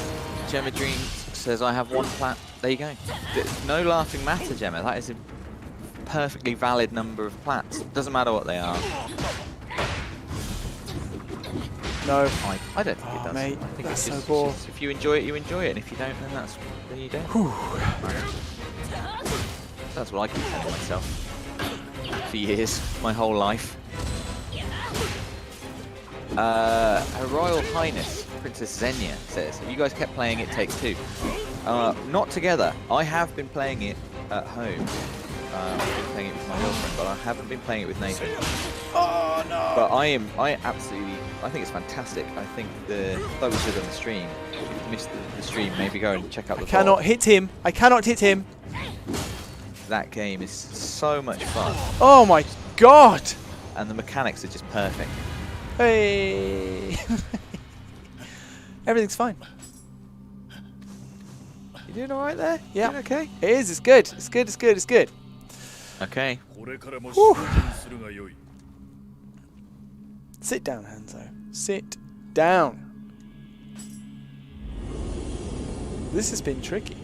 Gemma Dreams says, I have 1 plat. There you go. No laughing matter, Gemma. That is a perfectly valid number of plats. Doesn't matter what they are. No. I don't think it does. Mate, I think that's it's just, so if you enjoy it, you enjoy it. And if you don't, then you don't. Whew. That's what I keep telling myself for years, my whole life. Her Royal Highness, Princess Xenia, says, have you guys kept playing It Takes Two? Not together. I have been playing it at home. I've been playing it with my girlfriend, but I haven't been playing it with Nathan. Oh, no! But I think it's fantastic. I think those who are on the stream, if you missed the stream, maybe go and check out the I cannot hit him. I cannot hit him. That game is so much fun. Oh my god! And the mechanics are just perfect. Hey! Everything's fine. You doing alright there? Yeah. Doing okay? It is. It's good. It's good. It's good. It's good. Okay. Whew. Sit down, Hanzo. Sit down. This has been tricky.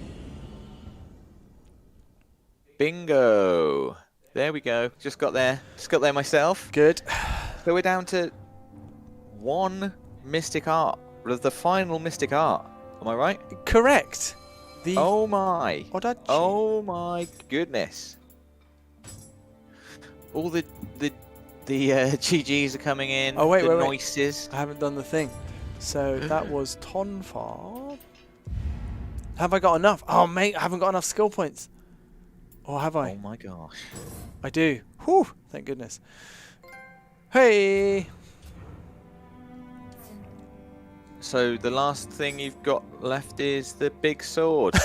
Bingo. There we go. Just got there. Just got there myself. Good. So we're down to 1 Mystic Art. The final Mystic Art. Am I right? Correct. The Oh my. Odachi. Oh my goodness. All the GGs are coming in. Oh wait, the wait. noises. I haven't done the thing. So that was Tonfa. Have I got enough? Oh mate, I haven't got enough skill points. Or have I? Oh my gosh. I do. Whew, thank goodness. Hey! So the last thing you've got left is the big sword.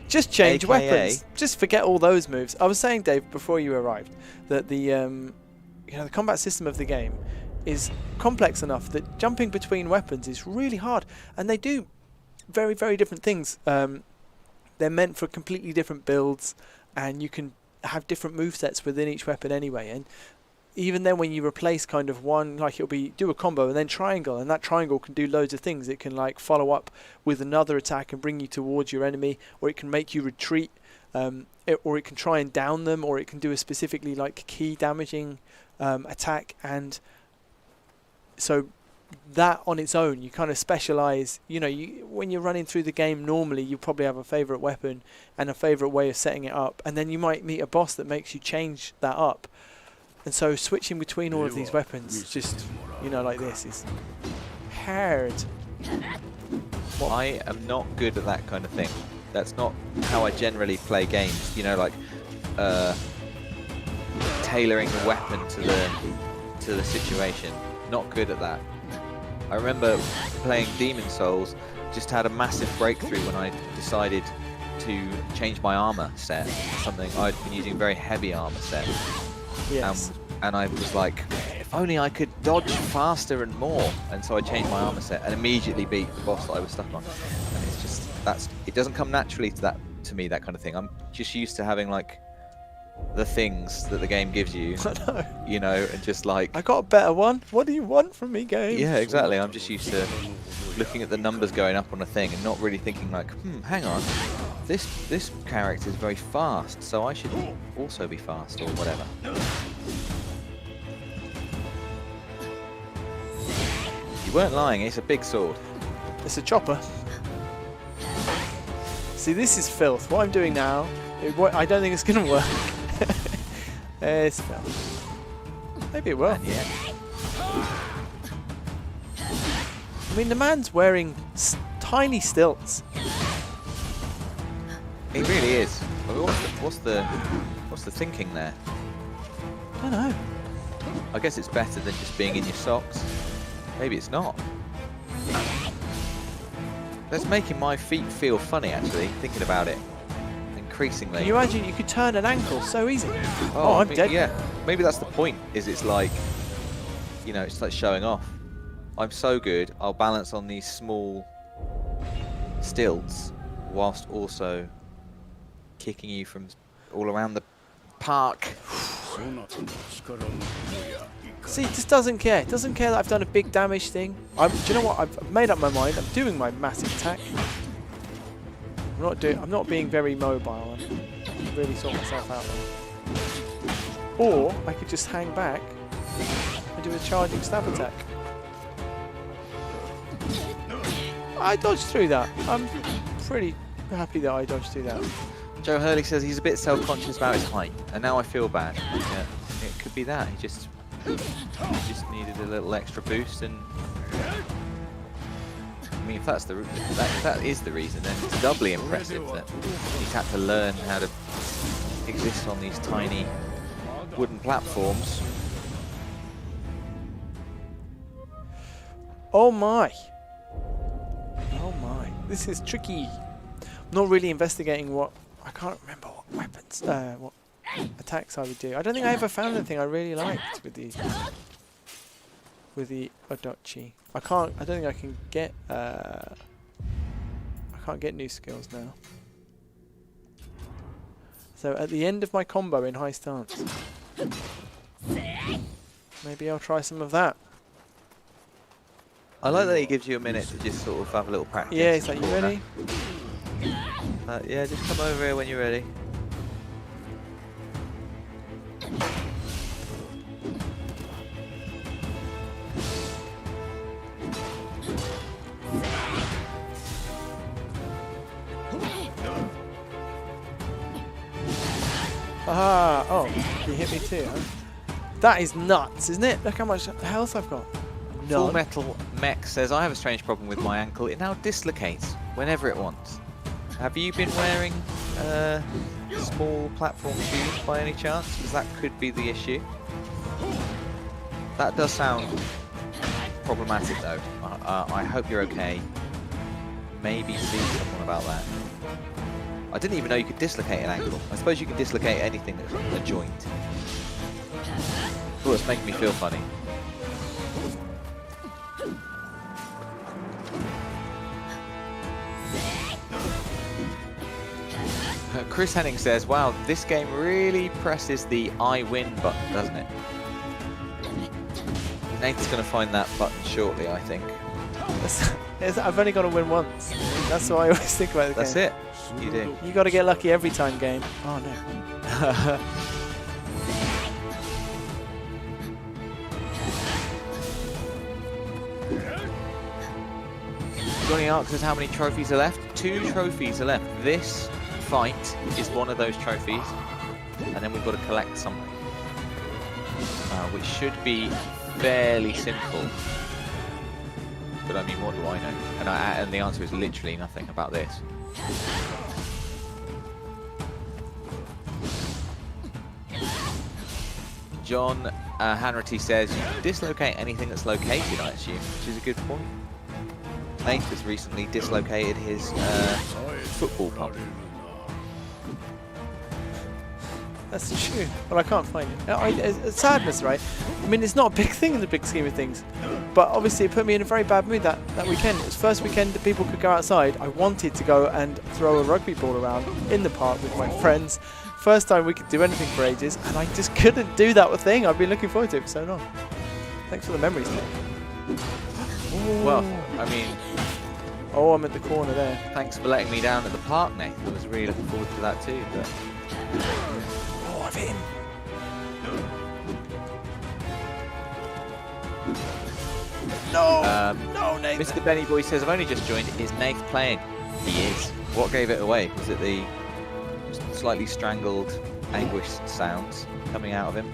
Just change AKA. weapons. Just forget all those moves. I was saying, Dave, before you arrived, that the the combat system of the game is complex enough that jumping between weapons is really hard, and they do very, very different things. They're meant for completely different builds, and you can have different movesets within each weapon anyway. And even then, when you replace kind of one, like it'll be do a combo and then triangle, and that triangle can do loads of things. It can like follow up with another attack and bring you towards your enemy, or it can make you retreat, or it can try and down them, or it can do a specifically like key damaging attack. And so that on its own, you kind of specialize. You know, when you're running through the game normally, you probably have a favorite weapon and a favorite way of setting it up, and then you might meet a boss that makes you change that up. And so switching between all of these weapons, just, you know, like this, is hard. Well, I am not good at that kind of thing. That's not how I generally play games. You know, like tailoring the weapon to the situation. Not good at that. I remember playing Demon Souls, just had a massive breakthrough when I decided to change my armor set. Something I'd been using a very heavy armor set. Yes. And I was like, if only I could dodge faster and more. And so I changed my armor set and immediately beat the boss that I was stuck on. And it's just, it doesn't come naturally to me, that kind of thing. I'm just used to having like the things that the game gives you, you know, and just like, I got a better one. What do you want from me, game? Yeah, exactly. I'm just used to looking at the numbers going up on a thing and not really thinking like, hang on, this character is very fast, so I should also be fast or whatever. You weren't lying, it's a big sword. It's a chopper. See, this is filth. What I'm doing now, I don't think it's going to work. It's filth. Maybe it will. Yeah. I mean, the man's wearing tiny stilts. He really is. I mean, what's the thinking there? I don't know. I guess it's better than just being in your socks. Maybe it's not. That's making my feet feel funny, actually, thinking about it. Increasingly. Can you imagine you could turn an ankle so easy? Oh, I'm dead. Yeah, maybe that's the point, is it's like, you know, it's like showing off. I'm so good, I'll balance on these small stilts whilst also kicking you from all around the park. See, it just doesn't care. It doesn't care that I've done a big damage thing. Do you know what? I've made up my mind. I'm doing my massive attack. I'm not being very mobile. I'm really sort myself out now. Or I could just hang back and do a charging stab attack. I dodged through that. I'm pretty happy that I dodged through that. Joe Hurley says he's a bit self-conscious about his height, and now I feel bad. Yeah, it could be that. He just needed a little extra boost, and I mean, if that is the reason, then it's doubly impressive that he's had to learn how to exist on these tiny wooden platforms. Oh my! Oh my! This is tricky. I'm not really investigating what. I can't remember what weapons, what attacks I would do. I don't think I ever found anything I really liked with the Odachi. I don't think I can get. I can't get new skills now. So at the end of my combo in high stance, maybe I'll try some of that. I like that he gives you a minute to just sort of have a little practice. Yeah, he's like, you ready? Yeah, just come over here when you're ready. Ah, oh, you hit me too, huh? That is nuts, isn't it? Look how much health I've got. Full Metal Mech says, I have a strange problem with my ankle. It now dislocates whenever it wants. Have you been wearing small platform shoes by any chance? Because that could be the issue. That does sound problematic though. I hope you're okay. Maybe see someone about that. I didn't even know you could dislocate an ankle. I suppose you can dislocate anything that's a joint. Oh, it's making me feel funny. Chris Henning says, wow, this game really presses the I win button, doesn't it? Nate's going to find that button shortly, I think. I've only got to win once. That's what I always think about the game. That's it. You do. You got to get lucky every time, game. Oh, no. Johnny asks us how many trophies are left. 2 trophies are left. This fight is one of those trophies, and then we've got to collect something, which should be fairly simple. But I mean, what do I know? And the answer is literally nothing about this. John Hanratty says, you can dislocate anything that's located, I assume, which is a good point. Nath has recently dislocated his football pump. That's true. Well, I can't find it. It's sadness, right? I mean, it's not a big thing in the big scheme of things. But obviously, it put me in a very bad mood that weekend. It was the first weekend that people could go outside. I wanted to go and throw a rugby ball around in the park with my friends. First time we could do anything for ages, and I just couldn't do that thing. I've been looking forward to it for so long. Thanks for the memories, Nick. Well, I mean... Oh, I'm at the corner there. Thanks for letting me down at the park, Nath. I was really looking forward to that too. But... Oh, I've hit him. No! No, Nathan. Mr. Benny Boy says, I've only just joined. Is Nath playing? He is. What gave it away? Was it the slightly strangled, anguished sounds coming out of him?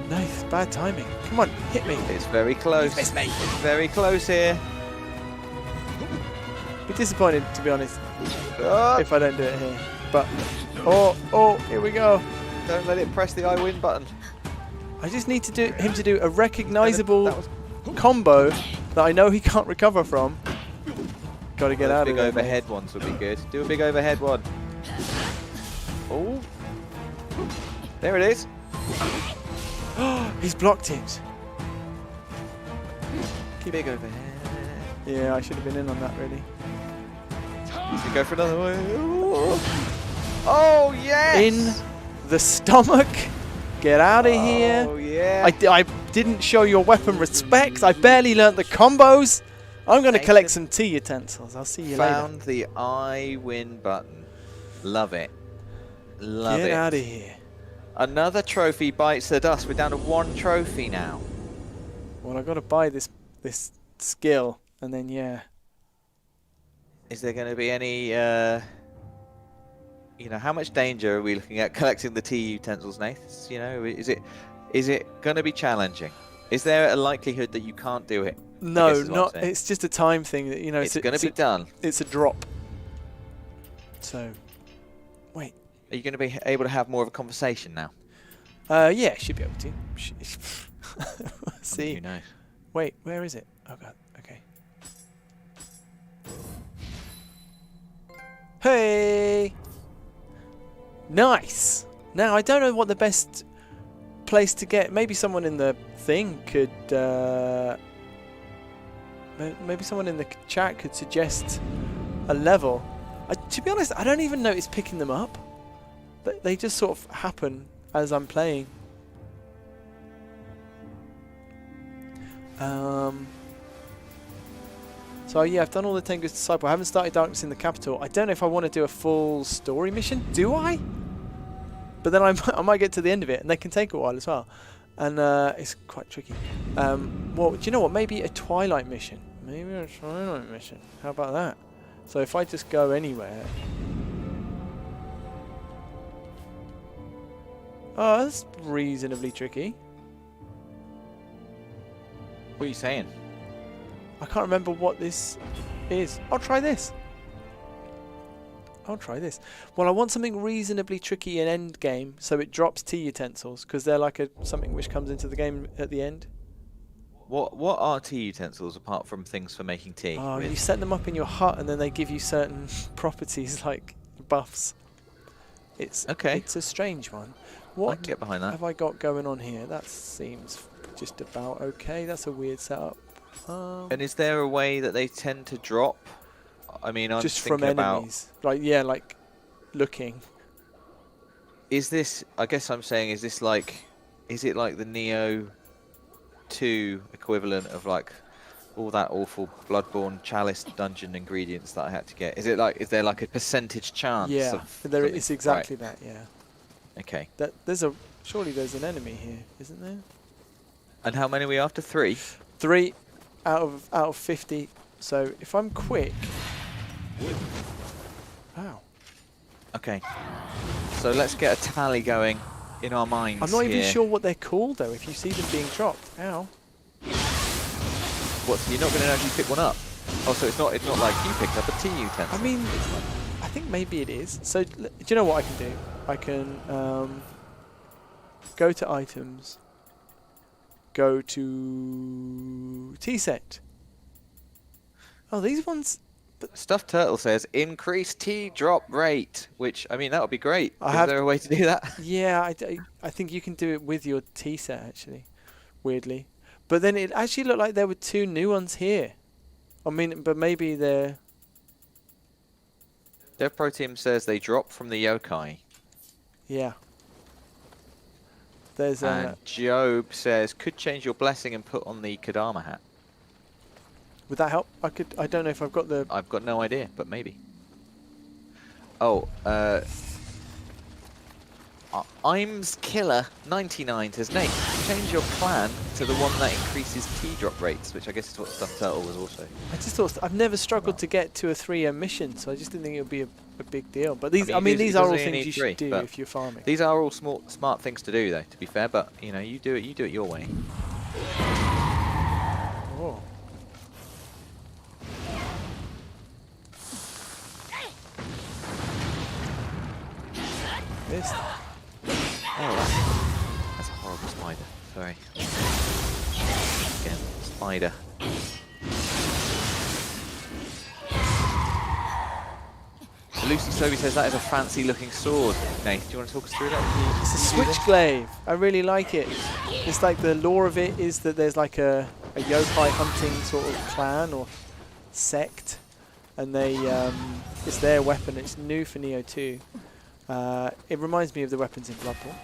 Nath, bad timing. Come on, hit me. It's very close. It's me. It's very close here. Be disappointed, to be honest, if I don't do it here. But, oh, here we go. Don't let it press the I win button. I just need to him to do a recognisable combo that I know he can't recover from. Got to get out of there. Big overhead ones would be good. Do a big overhead one. Oh, there it is. He's blocked it. Big overhead. Yeah, I should have been in on that, really. So go for another one. Oh, yes! In the stomach. Get out of here. Oh, yeah. I didn't show your weapon respect. I barely learnt the combos. I'm going to collect some tea utensils. I'll see you later. Found the I win button. Love it. Love it. Get out of here. Another trophy bites the dust. We're down to 1 trophy now. Well, I've got to buy this skill, and then, yeah. Is there going to be any, you know, how much danger are we looking at collecting the tea utensils, Nath? You know, is it going to be challenging? Is there a likelihood that you can't do it? No, not. It's just a time thing that, you know. It's going to be done. It's a drop. So, wait. Are you going to be able to have more of a conversation now? Yeah, should be able to. See. Who knows? Wait, where is it? Oh god. Okay. Hey. Nice. Now I don't know what the best place to get. Maybe someone in the thing could. Maybe someone in the chat could suggest a level. To be honest, I don't even notice picking them up. They just sort of happen as I'm playing. So yeah, I've done all the Tengu's Disciple. I haven't started Darkness in the Capital. I don't know if I want to do a full story mission. Do I? But then I might get to the end of it, and they can take a while as well. And it's quite tricky. Well, do you know what? Maybe a Twilight mission. Maybe a Twilight mission. How about that? So if I just go anywhere... Oh, that's reasonably tricky. What are you saying? I can't remember what this is. I'll try this. I'll try this. Well, I want something reasonably tricky in end game, so it drops tea utensils, because they're like something which comes into the game at the end. What are tea utensils apart from things for making tea? Oh, you set them up in your hut, and then they give you certain properties like buffs. It's okay. It's a strange one. What I can get behind that. Have I got going on here? That seems just about okay. That's a weird setup. And is there a way that they tend to drop I mean, I'm just thinking from enemies. Like, yeah, like looking. Is this? I guess I'm saying, is this like? Is it like the Nioh 2 equivalent of like all that awful Bloodborne chalice dungeon ingredients that I had to get? Is it like? Is there like a percentage chance? Yeah, Of there something? it's exactly that. Yeah. Okay. That surely there's an enemy here, isn't there? And how many are we after? 3. 3 out of 50. So if I'm quick. Wow. Okay. So let's get a tally going in our minds. I'm not even here. sure what they're called though. If you see them being dropped, ow. What? So you're not going to know if you pick one up? Oh, so it's not like you picked up a tea utensil. I mean, I think maybe it is. So do you know what I can do? I can go to items. Go to tea set. Oh, these ones. Stuffed Turtle says increase tea drop rate, which I mean that would be great. Is there a way to do that? Yeah, I think you can do it with your tea set actually, weirdly. But then it actually looked like there were 2 new ones here. I mean, but maybe they're. Dev Pro Team says they drop from the yokai. Yeah. There's and Job says could change your blessing and put on the Kadama hat. Would that help? I don't know if I've got the. I've got no idea, but maybe. Oh, Im's Killer 99 says Nate, change your plan to the one that increases tea drop rates, which I guess is what Stuffed Turtle was also. I just thought I've never struggled to get to a 3M mission, so I just didn't think it would be a big deal. But these, I mean these are all things you should do if you're farming. These are all smart things to do, though. To be fair, but you know, you do it your way. Oh. Missed. Oh, that's a horrible spider. Sorry. Again, spider. Lucy Sobi says that is a fancy looking sword. Nath, do you want to talk us through that? It's a switchglaive. I really like it. It's like the lore of it is that there's like a yokai hunting sort of clan or sect, and they it's their weapon. It's new for Nioh 2. It reminds me of the weapons in Bloodborne,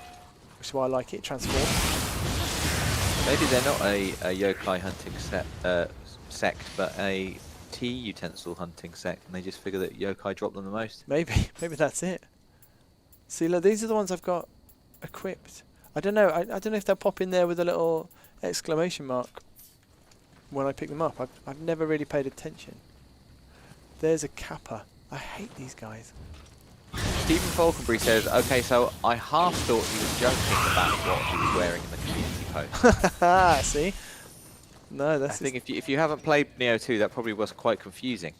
which is why I like it. It transforms. Maybe they're not a yokai hunting sect, but a tea utensil hunting sect, and they just figure that yokai drop them the most. Maybe that's it. See, look, these are the ones I've got equipped. I don't know. I don't know if they'll pop in there with a little exclamation mark when I pick them up. I've never really paid attention. There's a kappa. I hate these guys. Stephen Falconbury says, okay, so I half thought he was joking about what he was wearing in the community post. See? No, that's. I think if you haven't played Nioh 2, that probably was quite confusing.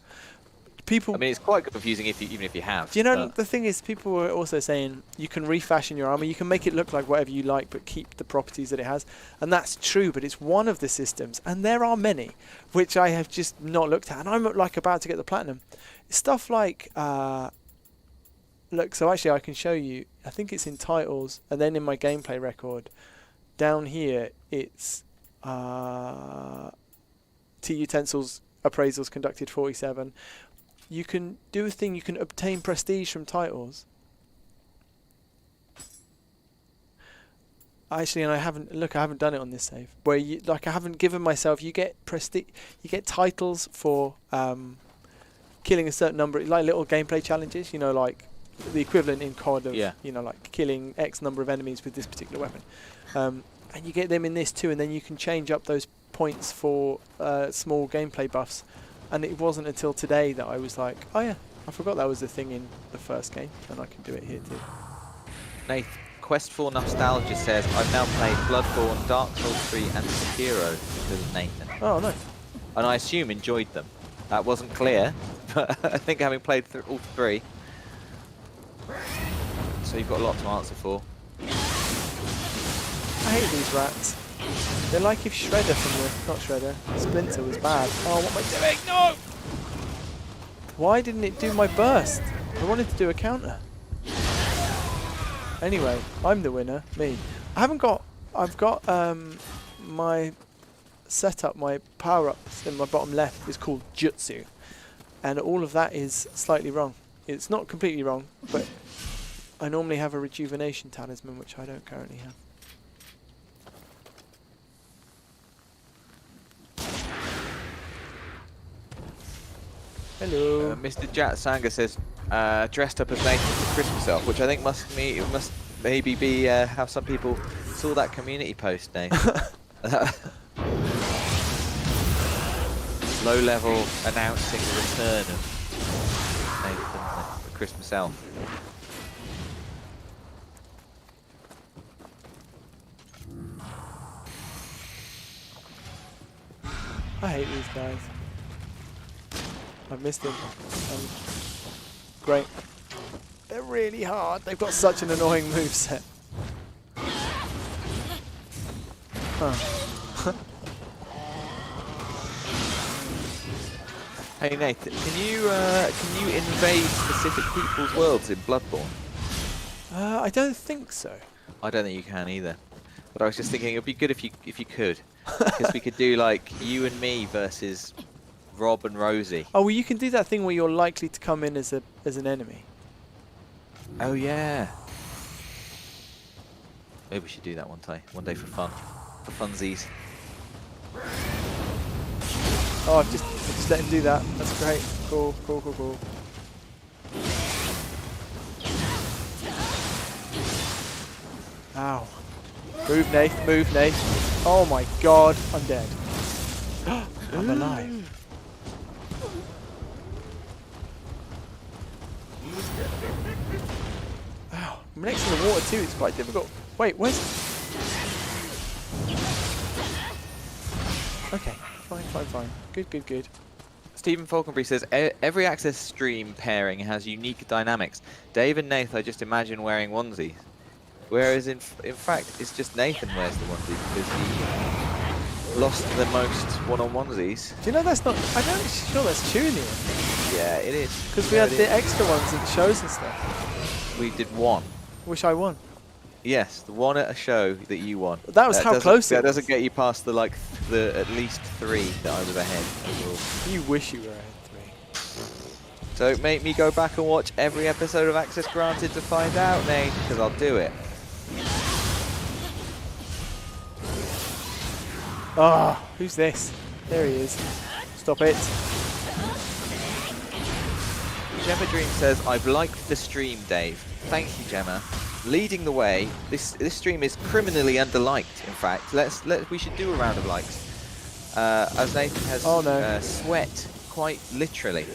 People. I mean, it's quite confusing even if you have. Do you know the thing is, people were also saying you can refashion your armor, you can make it look like whatever you like, but keep the properties that it has, and that's true. But it's one of the systems, and there are many, which I have just not looked at, and I'm like about to get the platinum. Stuff like. Look, so actually I can show you, I think it's in titles, and then in my gameplay record, down here it's tea utensils appraisals conducted 47. You can do a thing, you can obtain prestige from titles. Actually, and I haven't done it on this save, where you, like I haven't given myself, you get prestige, you get titles for killing a certain number, like little gameplay challenges, you know, like the equivalent in COD of, you know, like killing X number of enemies with this particular weapon. And you get them in this too, and then you can change up those points for small gameplay buffs. And it wasn't until today that I was like, oh yeah, I forgot that was the thing in the first game, and I can do it here too. Nath, Quest for Nostalgia says, I've now played Bloodborne, Dark Souls 3 and Sekiro with Nathan. Oh, nice. And I assume enjoyed them. That wasn't clear, but I think having played all 3, so you've got a lot to answer for. I hate these rats. They're like if Shredder from not Shredder, Splinter was bad. Oh, what am I doing? No! Why didn't it do my burst? I wanted to do a counter. Anyway, I'm the winner, me. I've got my setup, my power-ups in my bottom left is called Jutsu. and all of that is slightly wrong. It's not completely wrong, but I normally have a rejuvenation talisman, which I don't currently have. Hello. Mr. Jat Sanga says, dressed up as Nathan for Christmas elf, which I think must maybe be how some people saw that community post, Nate. Low level announcing the return of Nathan, the Christmas elf. I hate these guys. I've missed them. Great. They're really hard. They've got such an annoying moveset. Huh. Hey Nate, can you invade specific people's worlds in Bloodborne? I don't think so. I don't think you can either. But I was just thinking it'd be good if you could, because we could do like you and me versus Rob and Rosie. Oh, well, you can do that thing where you're likely to come in as an enemy. Oh yeah. Maybe we should do that one day for fun, for funsies. Oh, I've just let him do that. That's great. Cool, cool, cool, cool. Ow. Move, Nath. Move, Nath. Oh my god, I'm dead. I'm alive. Ow. I'm next to the water too, it's quite difficult. Wait, where's... Okay, fine. Good. Stephen Falconbury says, every Access stream pairing has unique dynamics. Dave and Nath, I just imagine wearing onesies. Whereas in fact, it's just Nathan wears the onesie because he lost the most one-on-onesies. Do you know that's not... I'm not sure that's true in the end. Yeah, it is. Because we had the extra ones at shows and stuff. We did one. Which I won. Yes, the one at a show that you won. That was how close it was. That doesn't get you past the at least 3 that I was ahead. You wish you were ahead 3. So make me go back and watch every episode of Access Granted to find out, Nate, because I'll do it. Ah, who's this? There he is. Stop it. Gemma Dream says, I've liked the stream, Dave. Thank you, Gemma. Leading the way. This stream is criminally underliked, in fact. We should do a round of likes. As Nathan has sweat quite literally.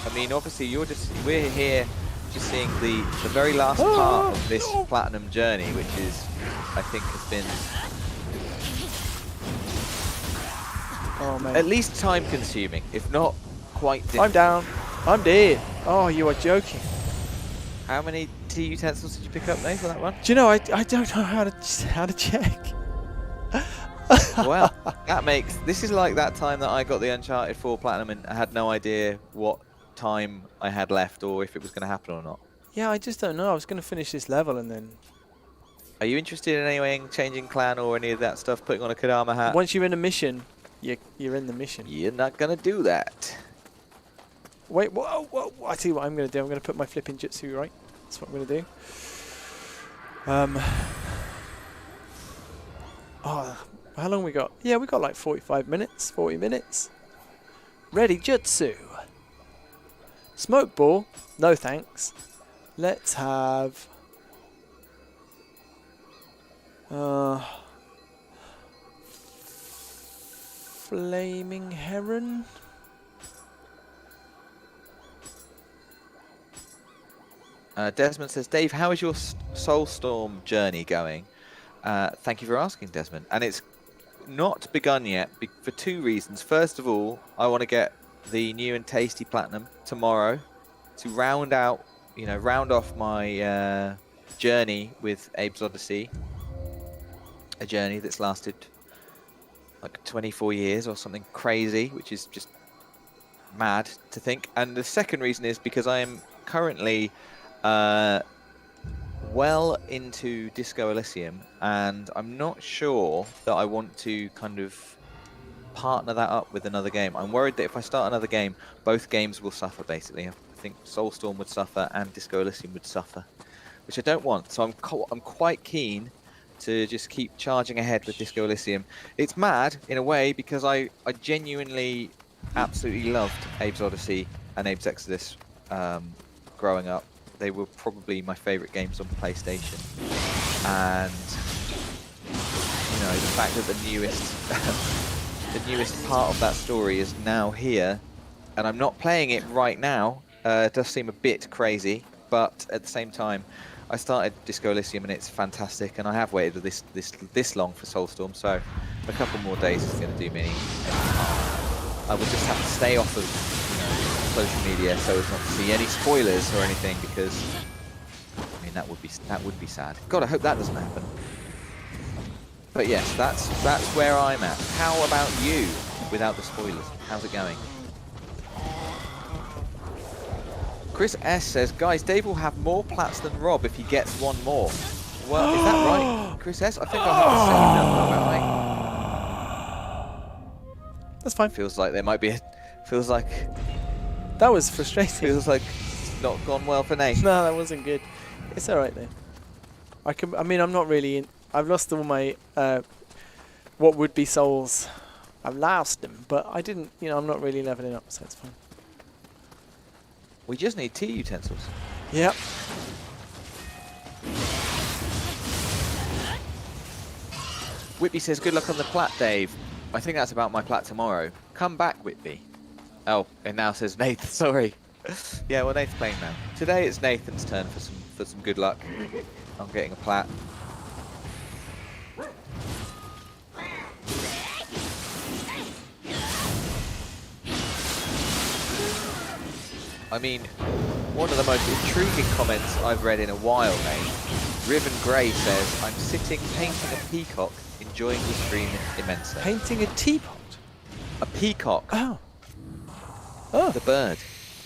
I mean, obviously we're here just seeing the very last part of this platinum journey, which is, I think, has been at least time consuming, if not quite difficult. I'm down. I'm dead. Oh, you are joking. How many tea utensils did you pick up, Nate, on that one? Do you know, I don't know how to check. Well, this is like that time that I got the Uncharted 4 Platinum and I had no idea what time I had left or if it was going to happen or not. Yeah, I just don't know. I was going to finish this level and then... Are you interested in anything, changing clan or any of that stuff, putting on a Kadama hat? Once you're in a mission, you're in the mission. You're not going to do that. Wait, whoa. I tell you what I'm going to do. I'm going to put my flipping jutsu, right? That's what I'm going to do. Oh, how long we got? Yeah, we got like 45 minutes, 40 minutes. Ready, jutsu. Smoke ball? No thanks. Let's have... Flaming Heron? Desmond says, Dave, how is your Soulstorm journey going? Thank you for asking, Desmond. And it's not begun yet for 2 reasons. First of all, I want to get the new and tasty platinum tomorrow to round off my journey with Abe's Odyssey. A journey that's lasted like 24 years or something crazy, which is just mad to think. And the second reason is because I am currently well into Disco Elysium, and I'm not sure that I want to kind of partner that up with another game. I'm worried that if I start another game, both games will suffer, basically. I think Soulstorm would suffer and Disco Elysium would suffer, which I don't want. So I'm quite keen to just keep charging ahead with Disco Elysium. It's mad, in a way, because I genuinely absolutely loved Abe's Odyssey and Abe's Exodus growing up. They were probably my favourite games on PlayStation. And, you know, the fact that the newest part of that story is now here, and I'm not playing it right now, does seem a bit crazy, but at the same time, I started Disco Elysium and it's fantastic, and I have waited this long for Soulstorm, so a couple more days is going to do me any harm. I will just have to stay off of, you know, social media so as not to see any spoilers or anything, because I mean that would be sad. God, I hope that doesn't happen. But yes, that's where I'm at. How about you without the spoilers? How's it going? Chris S says, guys, Dave will have more plats than Rob if he gets one more. Well, is that right, Chris S? I think I heard the same number, right? That's fine. Feels like there might be feels like... That was frustrating. Feels like it's not gone well for Nate. No, that wasn't good. It's alright though. I mean, I'm not really in... I've lost all my... what would be souls. I've lost them, but I didn't... You know, I'm not really leveling up, so it's fine. We just need tea utensils. Yep. Whitby says, good luck on the plat, Dave. I think that's about my plat tomorrow. Come back, Whitby. Oh, and now says Nathan, sorry. Yeah, well, Nathan's playing now. Today it's Nathan's turn for some good luck. I'm getting a plat. I mean, one of the most intriguing comments I've read in a while, mate. Riven Grey says, I'm sitting painting a peacock, enjoying the stream immensely. Painting a teapot? A peacock. Oh. Oh. The bird.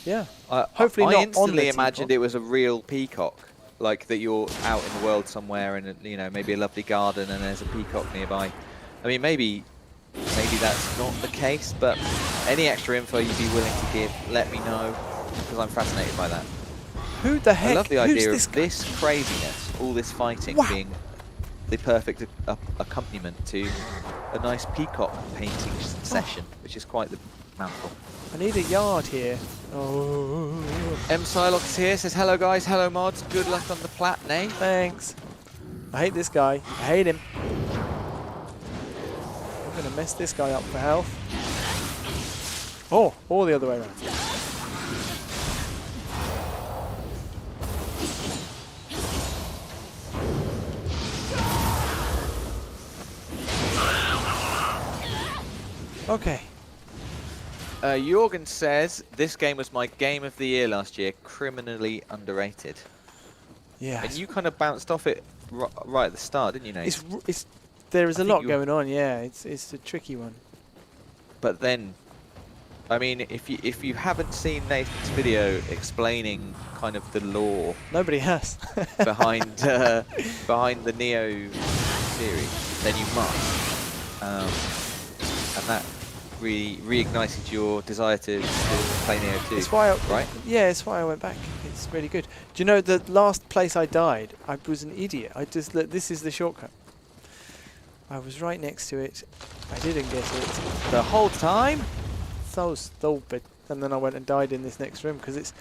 Yeah. Hopefully not I on instantly the imagined teapot. it was a real peacock. Like that you're out in the world somewhere and, you know, maybe a lovely garden and there's a peacock nearby. I mean, maybe that's not the case, but any extra info you'd be willing to give, let me know. Because I'm fascinated by that. Who the heck? I love the idea Who's of this craziness, all this fighting being the perfect accompaniment to a nice peacock painting session, which is quite the mouthful. I need a yard here. Oh. M. Psylocke is here, says, hello guys, hello mods, good luck on the plat, Nate. Thanks. I hate this guy. I hate him. I'm going to mess this guy up for health. Oh, all the other way around. Okay. Jorgen says, this game was my game of the year last year, criminally underrated. Yeah. And you kind of bounced off it right at the start, didn't you, Nate? There is a lot going on, yeah. It's a tricky one. But then, I mean, if you haven't seen Nathan's video explaining kind of the lore... Nobody has. behind the Nioh series, then you must. And that reignited your desire to play Nioh 2. It's why right? Yeah, it's why I went back. It's really good. Do you know the last place I died, I was an idiot. This is the shortcut. I was right next to it. I didn't get it. The whole time? So stupid. And then I went and died in this next room because it's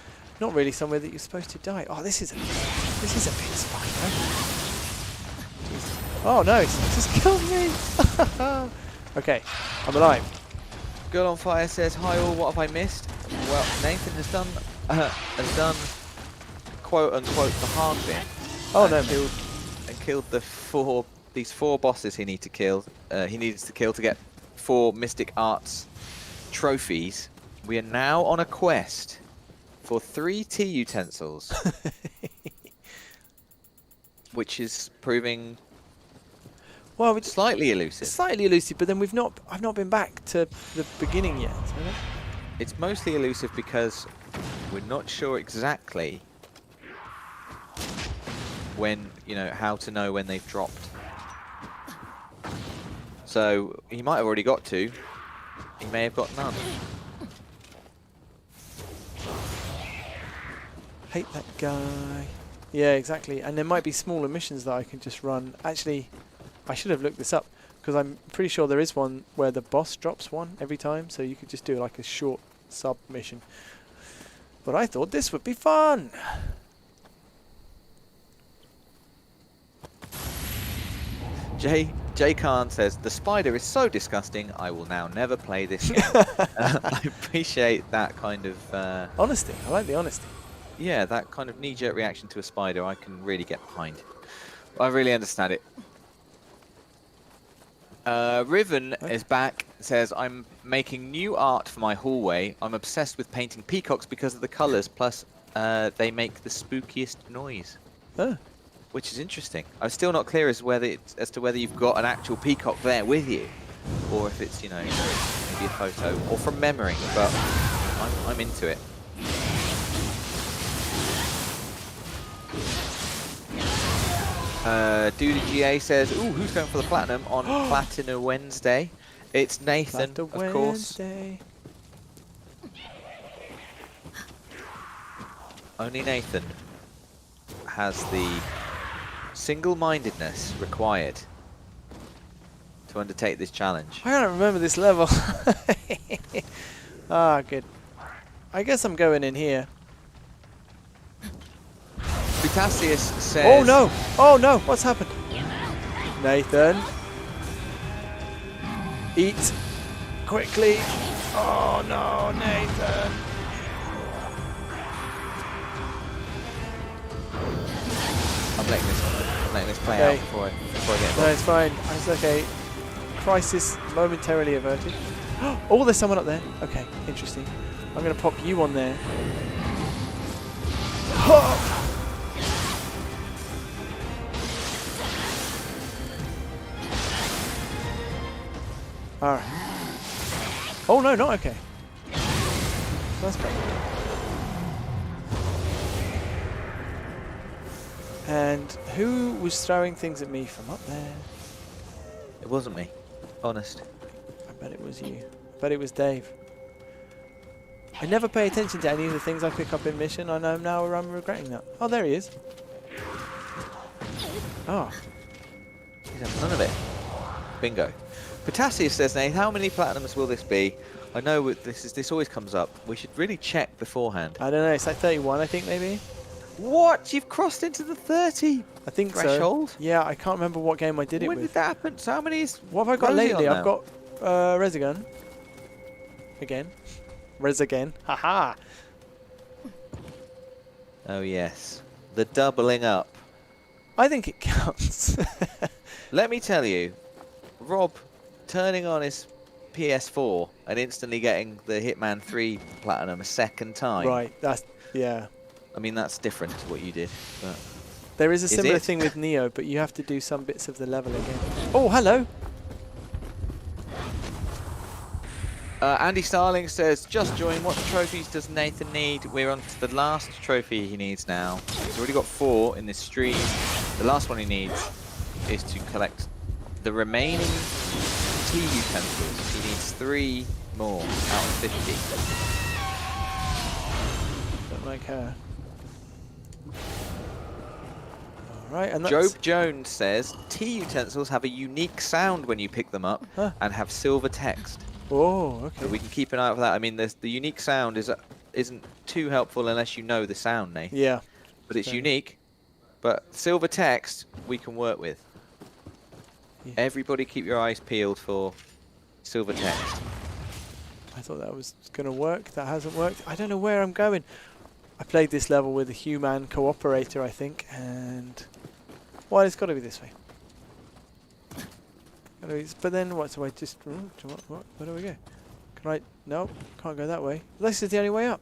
not really somewhere that you're supposed to die. Oh, this is a bit spider. Oh no, it's just killed me. Okay, I'm alive. Girl on Fire says, hi all, what have I missed? Well, Nathan has done quote unquote the hard bit. Oh no, killed these four bosses he needs to kill to get 4 Mystic Arts trophies. We are now on a quest for 3 tea utensils. Which is proving slightly elusive. Slightly elusive, but then I've not been back to the beginning yet. It's mostly elusive because we're not sure exactly when, how to know when they've dropped. So he might have already got to, he may have got none. Hate that guy. Yeah, exactly. And there might be smaller missions that I can just run. Actually, I should have looked this up, because I'm pretty sure there is one where the boss drops one every time, so you could just do like a short sub mission. But I thought this would be fun. Jay Khan says, the spider is so disgusting, I will now never play this game. I appreciate that kind of... honesty. I like the honesty. Yeah, that kind of knee-jerk reaction to a spider I can really get behind. I really understand it. Riven is back, says, I'm making new art for my hallway. I'm obsessed with painting peacocks because of the colours, plus they make the spookiest noise. Oh. Which is interesting. I'm still not clear as to whether you've got an actual peacock there with you, or if it's, you know, maybe a photo, or from memory, but I'm into it. Duda GA says, ooh, who's going for the platinum on Platinum Wednesday? It's Nathan, of course. Only Nathan has the single-mindedness required to undertake this challenge. I don't remember this level. Ah, good. I guess I'm going in here. Butasius says... Oh no! Oh no! What's happened? Nathan. Eat. Quickly. Oh no, Nathan. I'm letting this play out before I get No, it's fine. It's okay. Crisis momentarily averted. Oh, there's someone up there. Okay, interesting. I'm going to pop you on there. Alright. Oh no, not okay. That's better. And who was throwing things at me from up there? It wasn't me. Honest. I bet it was you. I bet it was Dave. I never pay attention to any of the things I pick up in mission. I know now I'm regretting that. Oh, there he is. Oh. He's had none of it. Bingo. Potassius says, Nath, how many platinums will this be? I know this always comes up. We should really check beforehand. I don't know. It's like 31, I think, maybe. What? You've crossed into the 30 I think threshold? So. Yeah, I can't remember what game I did it with. When did that happen? So how many is... What have I got lately? I've got Resogun. Again. Resogun. Haha. Oh, yes. The doubling up. I think it counts. Let me tell you, Rob turning on his PS4 and instantly getting the Hitman 3 Platinum a second time. Right, that's... yeah. I mean, that's different to what you did. But there is a similar thing with Nioh, but you have to do some bits of the level again. Oh, hello! Andy Starling says, just join. What trophies does Nathan need? We're on to the last trophy he needs now. He's already got 4 in this stream. The last one he needs is to collect the remaining tea utensils. He needs 3 more out of 50. Don't like her. Alright, and that's... Job Jones says, tea utensils have a unique sound when you pick them up and have silver text. Oh, okay. So we can keep an eye out for that. I mean, the unique sound isn't too helpful unless you know the sound, Nate. Yeah. But it's unique. But silver text, we can work with. Yeah. Everybody keep your eyes peeled for silver text. I thought that was going to work. That hasn't worked. I don't know where I'm going. I played this level with a human cooperator, I think, and... well, it's got to be this way. But then what? So I just... what? Where do we go? Can I... no, can't go that way. This is the only way up.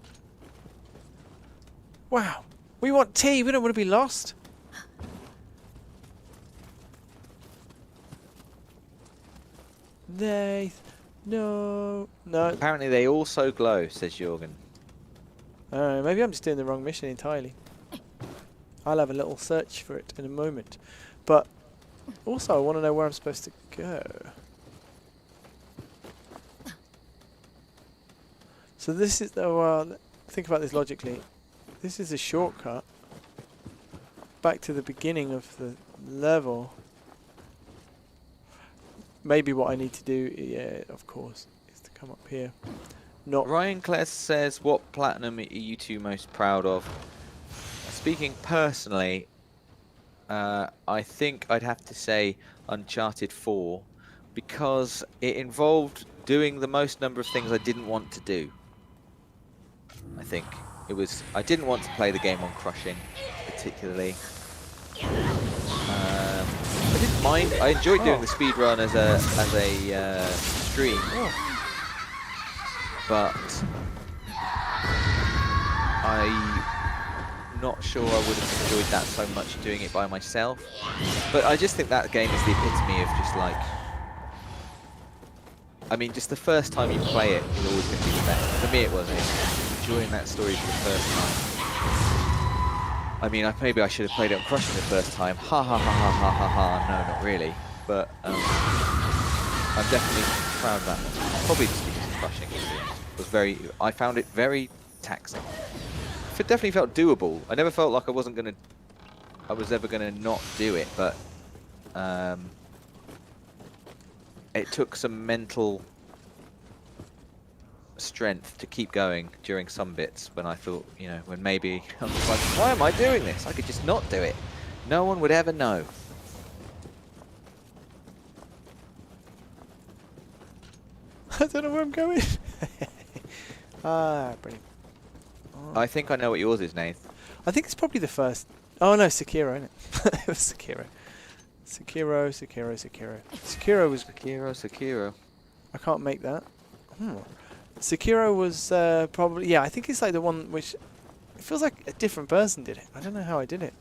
Wow. We want tea. We don't want to be lost. No. Apparently they also glow, says Jorgen. Maybe I'm just doing the wrong mission entirely. I'll have a little search for it in a moment. But also I want to know where I'm supposed to go. So this is the think about this logically. This is a shortcut back to the beginning of the level. Maybe what I need to do, yeah, of course, is to come up here. Not Ryan Kless says, what platinum are you two most proud of? Speaking personally, I think I'd have to say Uncharted 4, because it involved doing the most number of things I didn't want to do. I think it was, I didn't want to play the game on crushing, particularly. I didn't mind. I enjoyed doing the speed run as a stream, but I'm not sure I would have enjoyed that so much doing it by myself. But I just think that game is the epitome of just like, I mean, just the first time you play it is always going to be the best. For me, it was enjoying that story for the first time. I mean, maybe I should have played it on crushing the first time. Ha ha ha ha ha ha ha. No, not really. But I'm definitely proud of that one. Probably just because crushing was very. I found it very taxing. It definitely felt doable. I never felt like I was ever gonna not do it, but it took some mental strength to keep going during some bits when I thought, you know, when maybe I was like, why am I doing this? I could just not do it. No one would ever know. I don't know where I'm going. Brilliant. Oh. I think I know what yours is, Nath. I think it's probably the first. Oh no, Sekiro, isn't it? It was Sekiro. Sekiro was. Sekiro. I can't make that. Sekiro was probably, yeah, I think it's like the one which, it feels like a different person did it. I don't know how I did it.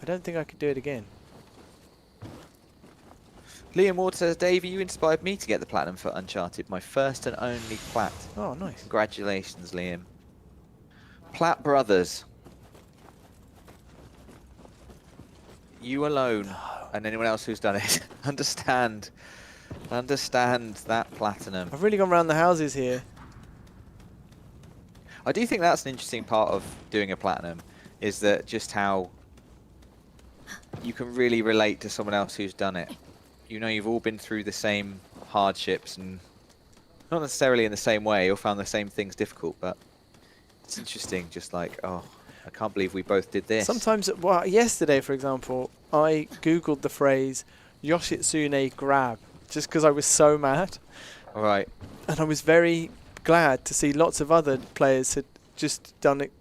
I don't think I could do it again. Liam Ward says, Dave, you inspired me to get the platinum for Uncharted, my first and only plat. Oh, nice. Congratulations, Liam. Platt Brothers. You alone, and anyone else who's done it, understand that platinum. I've really gone around the houses here. I do think that's an interesting part of doing a platinum, is that just how you can really relate to someone else who's done it. You know, you've all been through the same hardships, and not necessarily in the same way or found the same things difficult, but it's interesting, just like, oh, I can't believe we both did this. Sometimes, well, yesterday, for example, I Googled the phrase Yoshitsune grab, just because I was so mad. All right. And I was very glad to see lots of other players had just done it,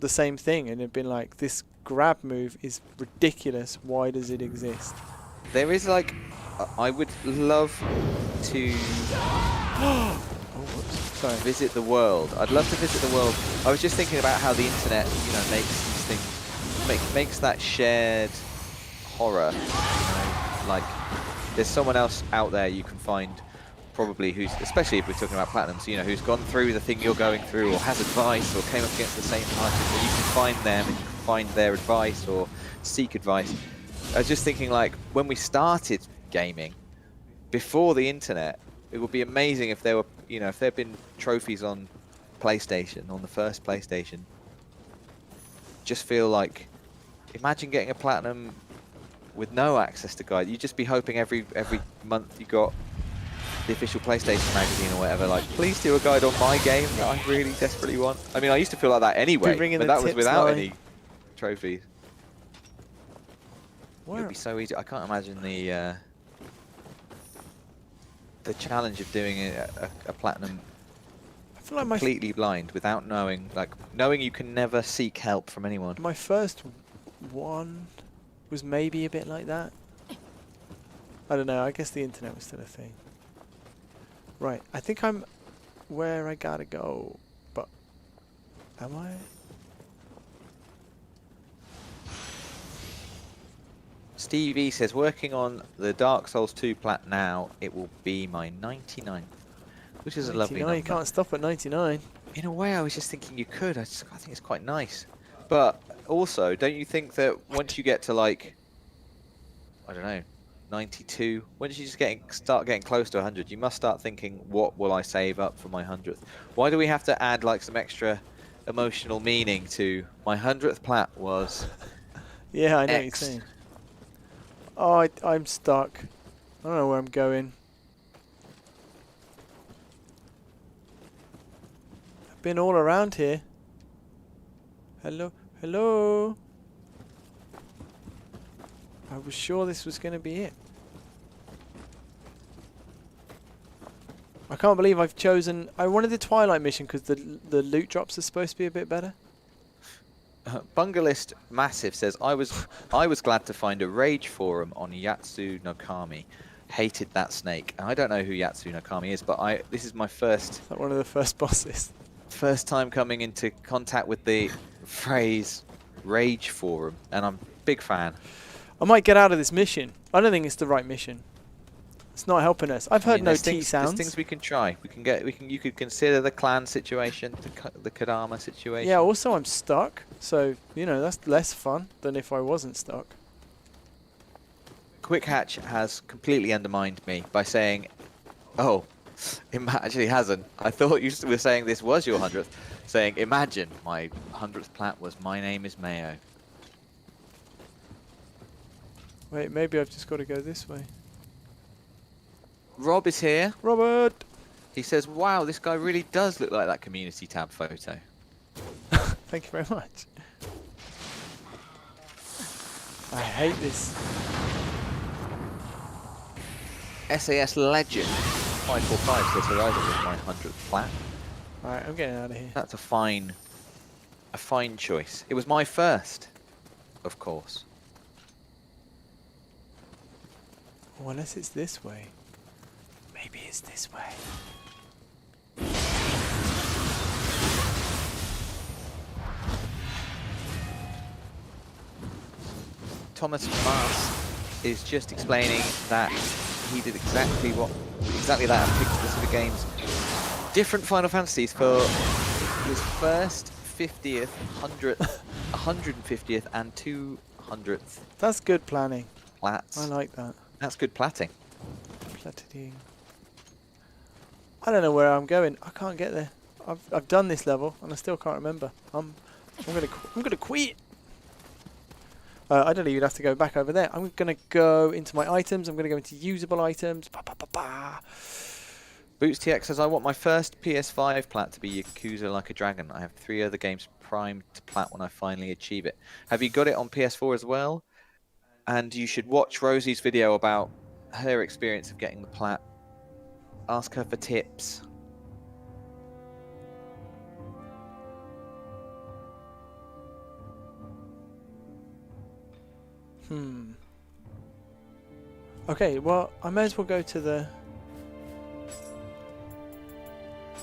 the same thing, and had been like, this grab move is ridiculous, why does it exist? There is like, I would love to visit the world. I'd love to visit the world. I was just thinking about how the internet, you know, makes these things, makes that shared horror. You know, like, there's someone else out there you can find, probably, who's, especially if we're talking about platinums, you know, who's gone through the thing you're going through, or has advice, or came up against the same hardship, and you can find them and you can find their advice or seek advice. I was just thinking, like, when we started gaming, before the internet, it would be amazing if there were, you know, if there had been trophies on PlayStation, on the first PlayStation. Just feel like, imagine getting a platinum with no access to guide. You'd just be hoping every month you got the official PlayStation magazine or whatever, like, please do a guide on my game that I really desperately want. I mean, I used to feel like that anyway, but that was without any trophies. It would be so easy. I can't imagine the challenge of doing a platinum I feel like completely blind, without knowing, like, knowing you can never seek help from anyone. My first one was maybe a bit like that. I don't know, I guess the internet was still a thing. Right, I think I'm where I gotta go, but am I? Steve E says, working on the Dark Souls 2 plat now, it will be my 99th, which is a lovely number. You can't stop at 99. In a way, I was just thinking you could. I think it's quite nice. But also, don't you think that once you get to, like, I don't know, 92. Once you just start getting close to 100, you must start thinking, what will I save up for my 100th? Why do we have to add like some extra emotional meaning to my 100th plat was Yeah, I know what you're X. saying. Oh, I'm stuck. I don't know where I'm going. I've been all around here. Hello, hello. I was sure this was going to be it. I can't believe I've chosen... I wanted the Twilight mission because the loot drops are supposed to be a bit better. Bungalist Massive says, I was glad to find a rage forum on Yatsu no Kami. Hated that snake. And I don't know who Yatsu no Kami is, but this is my first Like one of the first bosses. first time coming into contact with the phrase rage forum, and I'm a big fan. I might get out of this mission. I don't think it's the right mission. It's not helping us. I've heard no T sounds. There's things we can try. You could consider the clan situation, the Kadama situation. Yeah, also I'm stuck. So, you know, that's less fun than if I wasn't stuck. Quick Hatch has completely undermined me by saying, oh, it actually hasn't. I thought you were saying this was your 100th. Saying, imagine my 100th plat was my name is Mayo. Wait, maybe I've just got to go this way. Rob is here. Robert! He says, wow, this guy really does look like that community tab photo. Thank you very much. I hate this. SAS Legend 545 says Horizon was my 100th plat. Alright, I'm getting out of here. That's a fine choice. It was my first, of course. Oh, unless it's this way. Maybe it's this way. Thomas Mars is just explaining that he did exactly that and picked specific games. Different Final Fantasies for his first 50th, 100th, 150th and 200th. That's good planning. Plats. I like that. That's good platting. Platting. I don't know where I'm going. I can't get there. I've done this level and I still can't remember. I'm gonna quit. I don't know. You'd have to go back over there. I'm gonna go into my items. I'm gonna go into usable items. Boots TX says, I want my first PS5 plat to be Yakuza Like a Dragon. I have 3 other games primed to plat when I finally achieve it. Have you got it on PS4 as well? And you should watch Rosie's video about her experience of getting the plat. Ask her for tips. Okay, well, I may as well go to the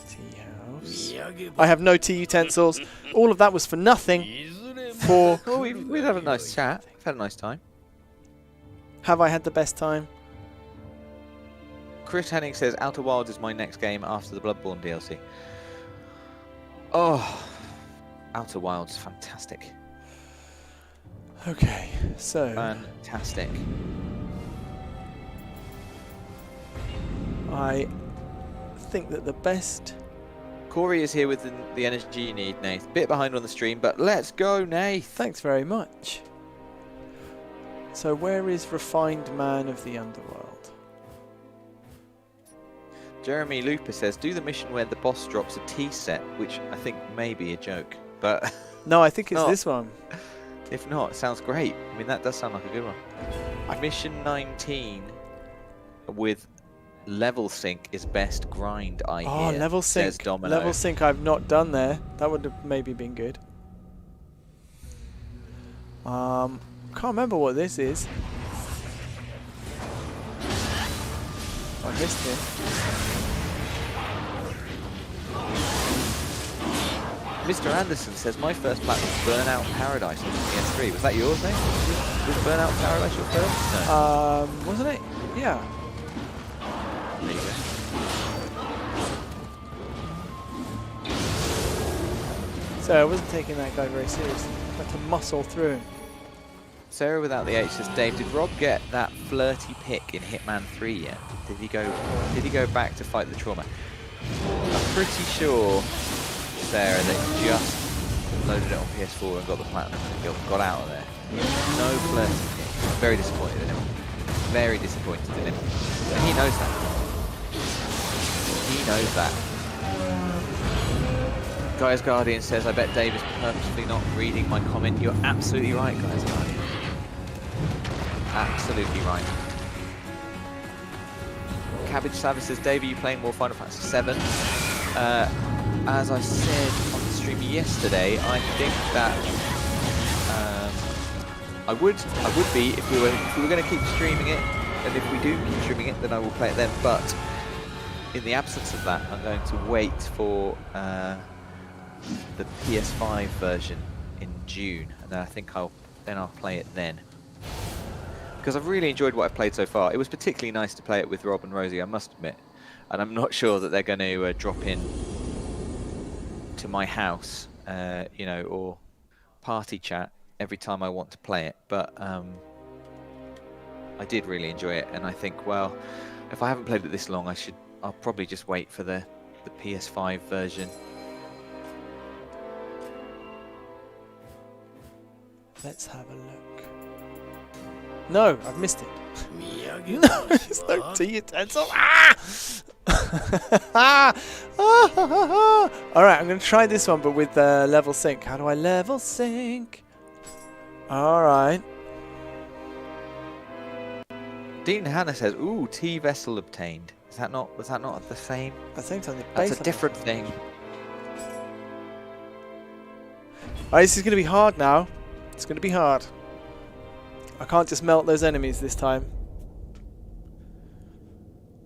tea house. I have no tea utensils. All of that was for nothing. For Oh, we'd have a nice chat. We've had a nice time. have I had the best time? Chris Henning says, Outer Wilds is my next game after the Bloodborne DLC. Oh, Outer Wilds, fantastic. Okay, so Fantastic. I think that the best... Corey is here with the energy you need, Nath. Bit behind on the stream, but let's go, Nath. Thanks very much. So where is Refined Man of the Underworld? Jeremy Looper says, do the mission where the boss drops a tea set, which I think may be a joke, but... No, I think it's Oh. this one. If not, it sounds great. I mean, that does sound like a good one. Mission 19 with level sync is best grind, I Oh, hear, level says sync. Domino. Level sync I've not done there. That would have maybe been good. Can't remember what this is. I missed it. Mr. Anderson says, my first plat was Burnout Paradise on PS3. Was that yours, Nate? Was Burnout Paradise your first? No. Wasn't it? Yeah. There you go. So I wasn't taking that guy very seriously. I had to muscle through him. Sarah without the H says, Dave, did Rob get that flirty pick in Hitman 3 yet? Did he go back to fight the trauma? I'm pretty sure, Sarah, that he just loaded it on PS4 and got the platinum and got out of there. No flirty pick. I'm very disappointed in him. Very disappointed in him. And he knows that. He knows that. Guy's Guardian says, I bet Dave is purposely not reading my comment. You're absolutely right, Guy's Guardian. Absolutely right. Cabbage Savage says, Dave, are you playing more Final Fantasy VII? As I said on the stream yesterday, I think that I would be if we were going to keep streaming it, and if we do keep streaming it, then I will play it then. But in the absence of that, I'm going to wait for the PS5 version in June, and then I think I'll play it then. Because I've really enjoyed what I've played so far. It was particularly nice to play it with Rob and Rosie, I must admit. And I'm not sure that they're going to drop in to my house, you know, or party chat every time I want to play it. But I did really enjoy it, and I think, well, if I haven't played it this long, I'll probably just wait for the PS5 version. Let's have a look. No, I've missed it. No, there's no tea utensil. Alright, I'm going to try this one, but with level sync. How do I level sync? Alright. Dean Hannah says, ooh, tea vessel obtained. Was that not the same? I think on the That's base a different thing. Alright, this is going to be hard now. It's going to be hard. I can't just melt those enemies this time.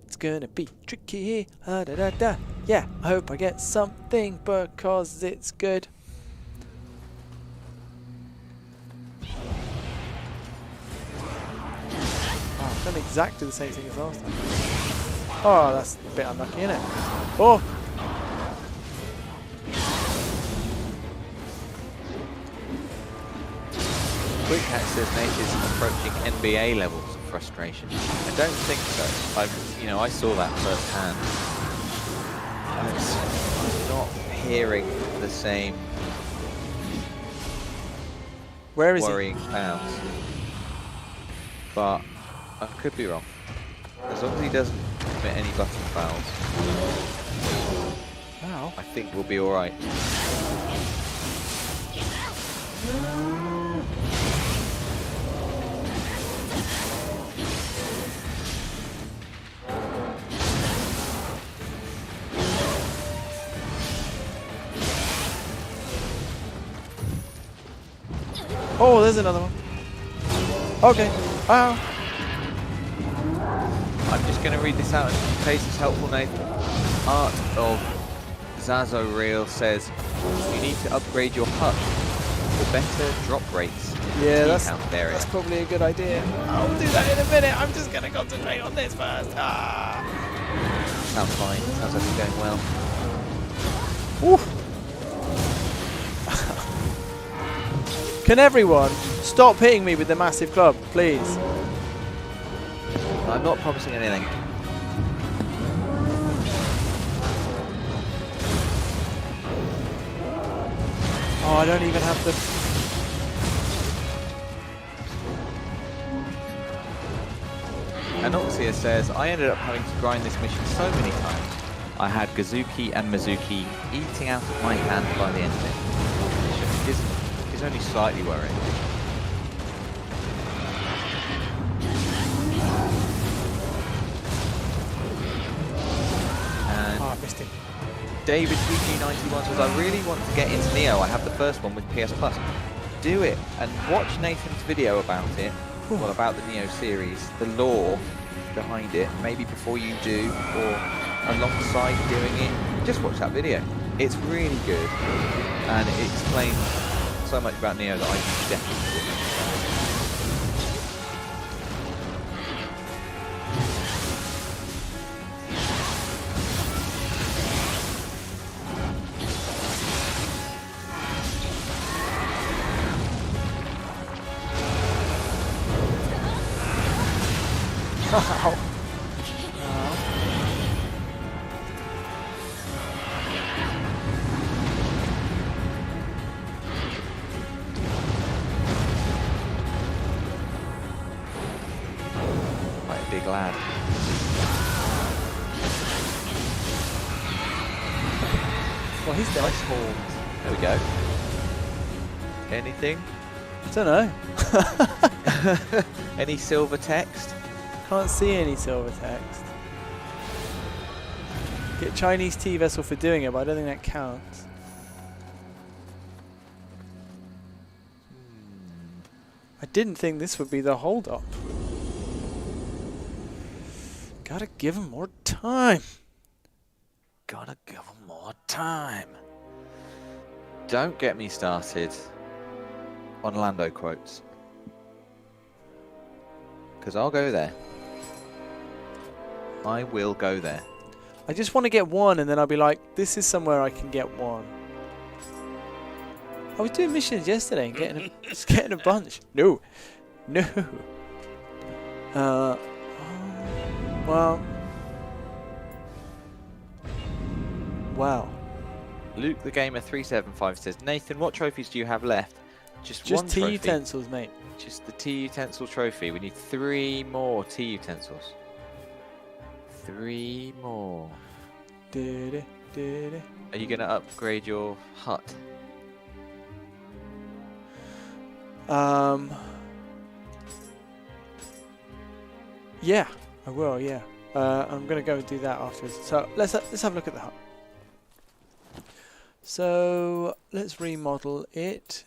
It's going to be tricky. Da, da, da. Yeah, I hope I get something because it's good. Oh, I've done exactly the same thing as last time. Oh, that's a bit unlucky, isn't it? Oh! Quick Hat says Nath is approaching NBA levels of frustration. I don't think so. I saw that firsthand. I'm not hearing the same worrying sounds. But I could be wrong. As long as he doesn't commit any button fouls, Wow. I think we'll be alright. Oh, there's another one. Okay. Wow. I'm just going to read this out in case it's helpful, Nathan. Art of Zazo Real says, you need to upgrade your hut for better drop rates. Yeah, that's probably a good idea. I'll do that in a minute. I'm just going to concentrate on this first. Sounds fine. Sounds like it's going well. Oof. Can everyone stop hitting me with the massive club, please? I'm not promising anything. Oh, I don't even have the... Anoxia says, I ended up having to grind this mission so many times. I had Gazuki and Mizuki eating out of my hand by the end of it. It's only slightly worrying. And I missed him. David PG91 says, I really want to get into Nioh. I have the first one with PS Plus. Do it and watch Nathan's video about it. Well, about the Nioh series, the lore behind it, maybe before you do or alongside doing it. Just watch that video. It's really good and it explains so much about Nioh that I definitely would. Quite a big lad. Well, he's dead. Nice horns. There we go. Anything? I don't know. Any silver text? Can't see any silver text. Get Chinese tea vessel for doing it, but I don't think that counts. I didn't think this would be the hold-up. Gotta give him more time. Gotta give him more time. Don't get me started on Lando quotes. Because I'll go there. I will go there. I just want to get one, and then I'll be like, this is somewhere I can get one. I was doing missions yesterday and just getting a bunch. No. No. Well. Wow. Luke the Gamer 375 says, Nathan, what trophies do you have left? Just one tea trophy. utensils, mate. Just the tea utensil trophy. We need 3 more tea utensils. 3 more. Are you going to upgrade your hut? Yeah, I will. Yeah, I'm gonna go and do that afterwards. So let's have a look at the hut. So let's remodel it.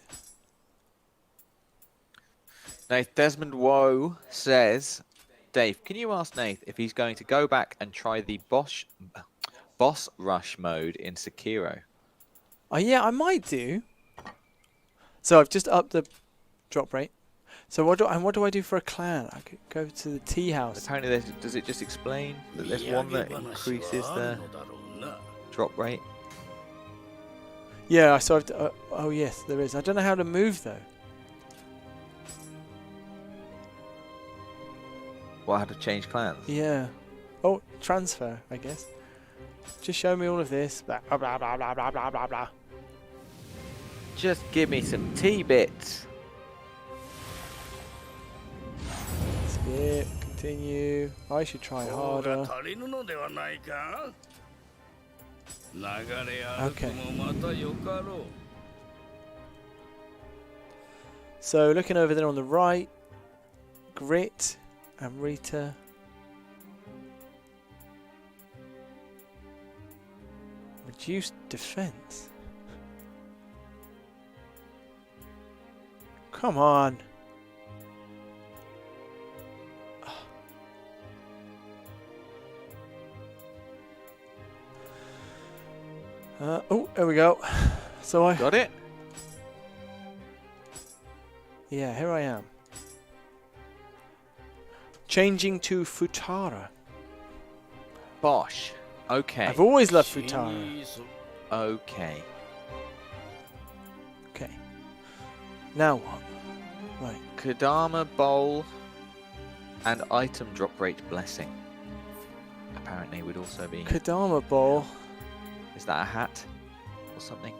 Nath Desmond Woe says, Dave, can you ask Nath if he's going to go back and try the boss rush mode in Sekiro? Oh yeah, I might do. So I've just upped the drop rate. So what do I do for a clan? I could go to the tea house. Apparently, does it just explain that there's one that increases the drop rate? Yeah, so oh yes, there is. I don't know how to move though. Well, how to change clans? Yeah. Oh, transfer, I guess. Just show me all of this. Blah blah blah blah blah blah blah blah. Just give me some tea bits. Skip. Continue. I should try harder. Okay. So looking over there on the right, Grit and Rita. Reduced defense. Come on. Oh, there we go. So I got it. Yeah, here I am. Changing to Futara. Bosh. Okay. I've always loved Futara. Okay. Okay. Now what? Right. Kodama Bowl and item drop rate blessing. Apparently would also be... Kodama Bowl. Is that a hat or something?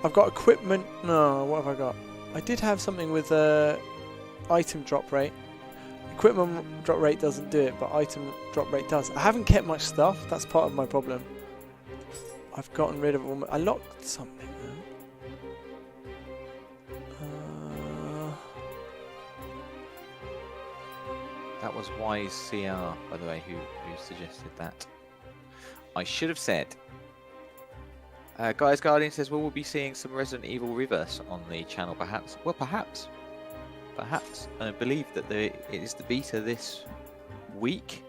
I've got equipment. No, what have I got? I did have something with item drop rate. Equipment drop rate doesn't do it, but item drop rate does. I haven't kept much stuff. That's part of my problem. I've gotten rid of all my... I locked something though. That was Wise CR, by the way, who suggested that. I should have said. Guys Guardian says, well, we'll be seeing some Resident Evil Reverse on the channel, perhaps. Well, perhaps. Perhaps. I believe that it is the beta this week.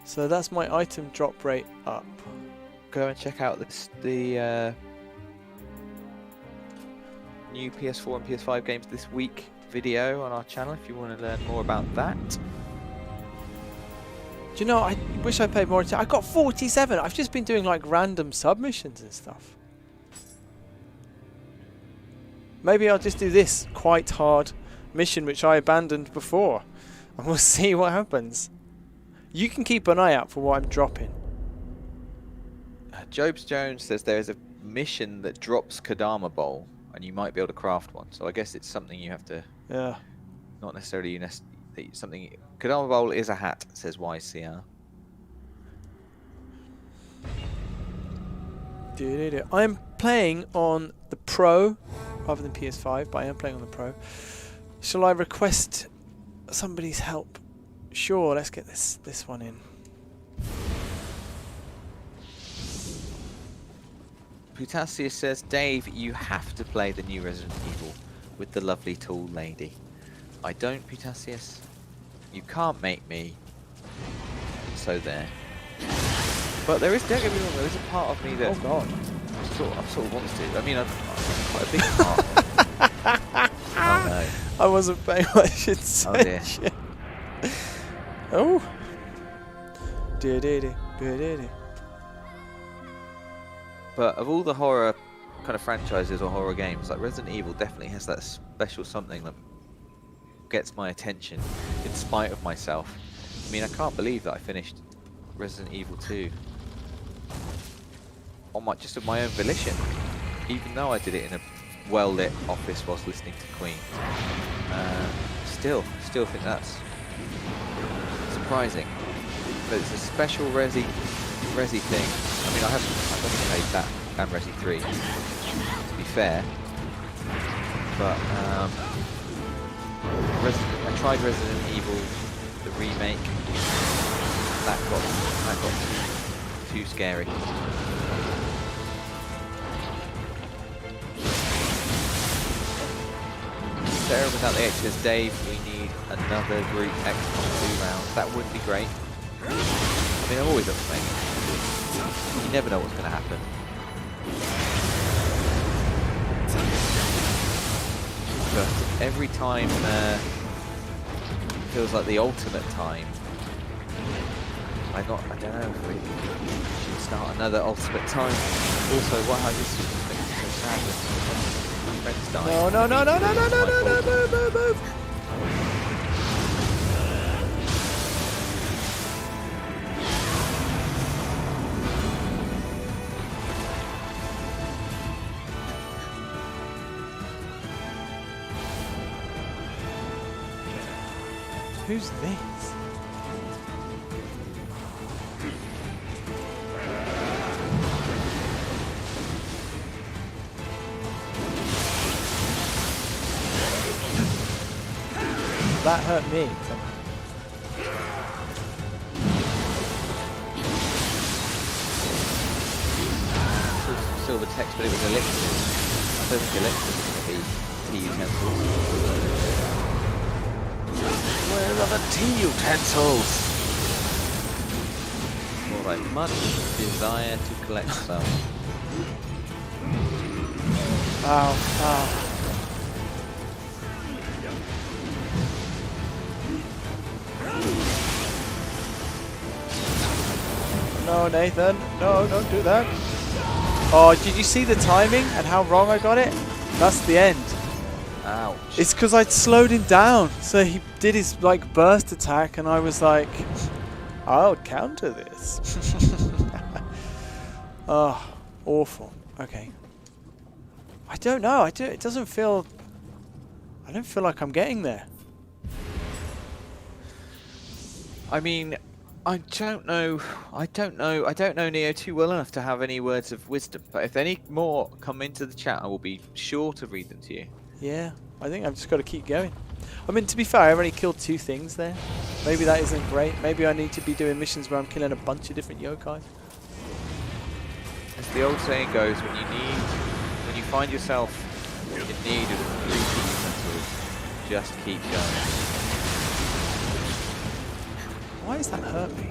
So that's my item drop rate up. Go and check out the new PS4 and PS5 games this week video on our channel if you want to learn more about that. Do you know, I wish I paid more attention. I got 47. I've just been doing like random submissions and stuff. Maybe I'll just do this quite hard mission which I abandoned before. And we'll see what happens. You can keep an eye out for what I'm dropping. Jobs Jones says there is a mission that drops Kadama Bowl, and you might be able to craft one. So I guess it's something you have to. Yeah. Not necessarily something. Kadama Bowl is a hat, says YCR. I'm playing on the Pro rather than PS5, but I am playing on the Pro. Shall I request somebody's help? Sure, let's get this one in. Putassius says, Dave, you have to play the new Resident Evil with the lovely tall lady. I don't, Putassius. You can't make me. So there. But there is, don't get me wrong, there is a part of me that sort of wants to. I mean, I'm quite a big part. Oh no. I wasn't paying much attention. Oh dear. Oh. But of all the horror kind of franchises or horror games, like Resident Evil definitely has that special something that gets my attention in spite of myself. I mean, I can't believe that I finished Resident Evil 2 on just of my own volition, even though I did it in a well-lit office whilst listening to Queen. Still think that's surprising. But it's a special Resi thing. I mean, I've only played that and Resi 3, to be fair. But I tried Resident Evil, the remake. That got too scary. Sarah without the X says, Dave, we need another group XCOM 2 round. That would be great. I mean, I'm always up for making it. You never know what's going to happen. But every time feels like the ultimate time. I don't know if we should start another ultimate time. Also, wow, this just makes me so sad when my friends die. No, move. Who's this? That hurt me somehow. Silver text, but it was elixir. I don't think elixir is going to be tea utensils. Where are the tea utensils? More like much desire to collect some. Ow. No, Nathan. No, don't do that. Oh, did you see the timing and how wrong I got it? That's the end. Ouch. It's because I'd slowed him down. So he did his burst attack and I was like, I'll counter this. Oh, awful. Okay. I don't know. It doesn't feel... I don't feel like I'm getting there. I mean, I don't know Nioh too well enough to have any words of wisdom, but if any more come into the chat, I will be sure to read them to you. Yeah, I think I've just got to keep going. I mean, to be fair, I only killed 2 things there. Maybe that isn't great. Maybe I need to be doing missions where I'm killing a bunch of different yokai. As the old saying goes, when you find yourself in need of 3 utensils, just keep going. Why does that hurt me?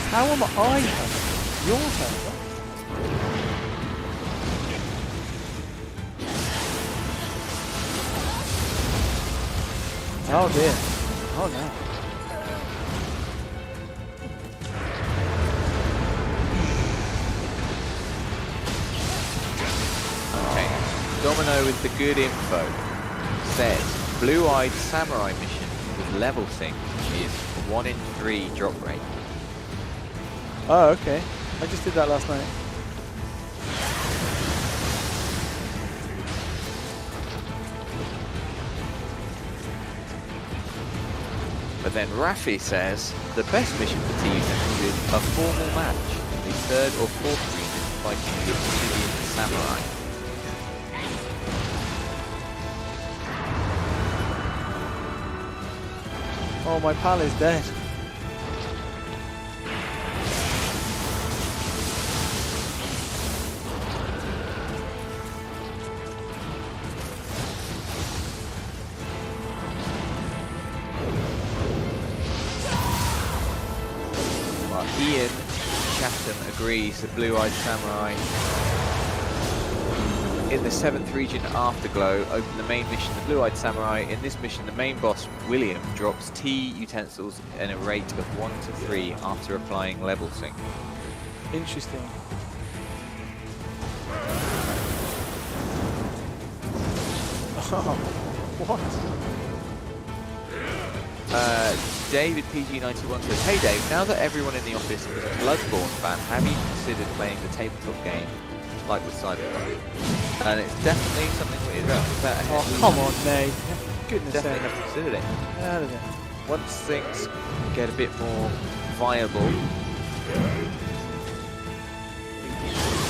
How am I hurt? You're hurt. Oh dear. Oh no. Okay. Domino with the good info says Blue-Eyed Samurai mission with level sync is 1 in 3 drop rate. Oh, okay. I just did that last night. But then Rafi says the best mission for team is a formal match in the 3rd or 4th region fighting the Obsidian Samurai. Oh, my pal is dead. Well, Ian Chatham agrees the Blue-Eyed Samurai in the 7th region Afterglow open the main mission, the Blue-Eyed Samurai. In this mission, the main boss, William, drops tea utensils in a rate of 1 to 3 after applying level sync. Interesting. Oh, what? David PG91 says, hey Dave, now that everyone in the office is a Bloodborne fan, have you considered playing the tabletop game like with Cyberpunk? And it's definitely something that Oh, come on, Nate. Goodness definitely sake. have considered it. Get out of there. Once things get a bit more viable,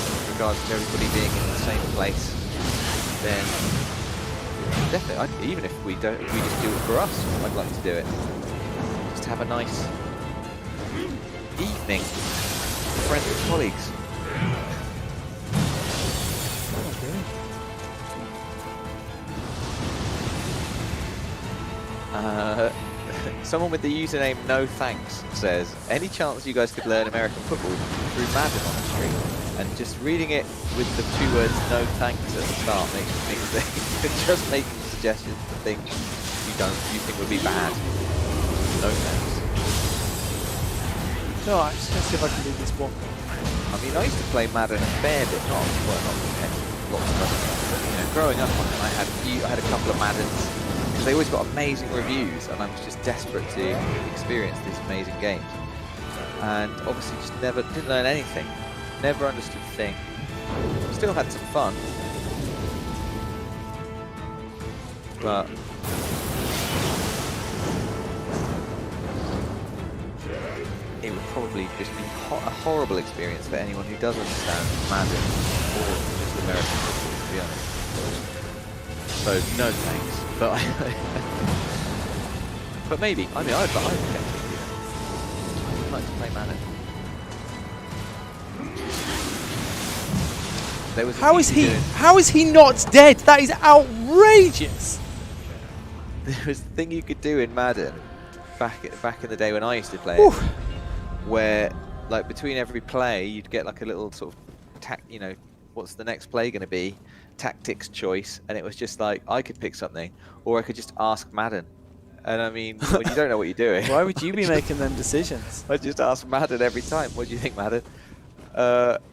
with regards to everybody being in the same place, then definitely, even if we just do it for us, I'd like to do it. Just have a nice evening with friends and colleagues. Someone with the username No Thanks says, any chance you guys could learn American football through Madden on the stream? And just reading it with the 2 words No Thanks at the start makes me think just making suggestions for things you think would be bad. No thanks. No, I'm just going to see if I can do this one. I mean, I used to play Madden a fair bit, not lots of other stuff, but you know, growing up on it, I had a couple of Maddens. They always got amazing reviews, and I was just desperate to experience these amazing games. And obviously, just didn't learn anything, never understood a thing. Still had some fun, but it would probably just be a horrible experience for anyone who does understand Madden or just American football, to be honest. So no thanks. But maybe. I mean, I'd definitely do that. I'd like to play Madden. There was How is he not dead? That is outrageous. There was a thing you could do in Madden back in the day when I used to play it, where like between every play you'd get like a little sort of what's the next play going to be? Tactics choice, and it was just like I could pick something, or I could just ask Madden. And I mean, when you don't know what you're doing, why would you be making them decisions? I just ask Madden every time. What do you think, Madden?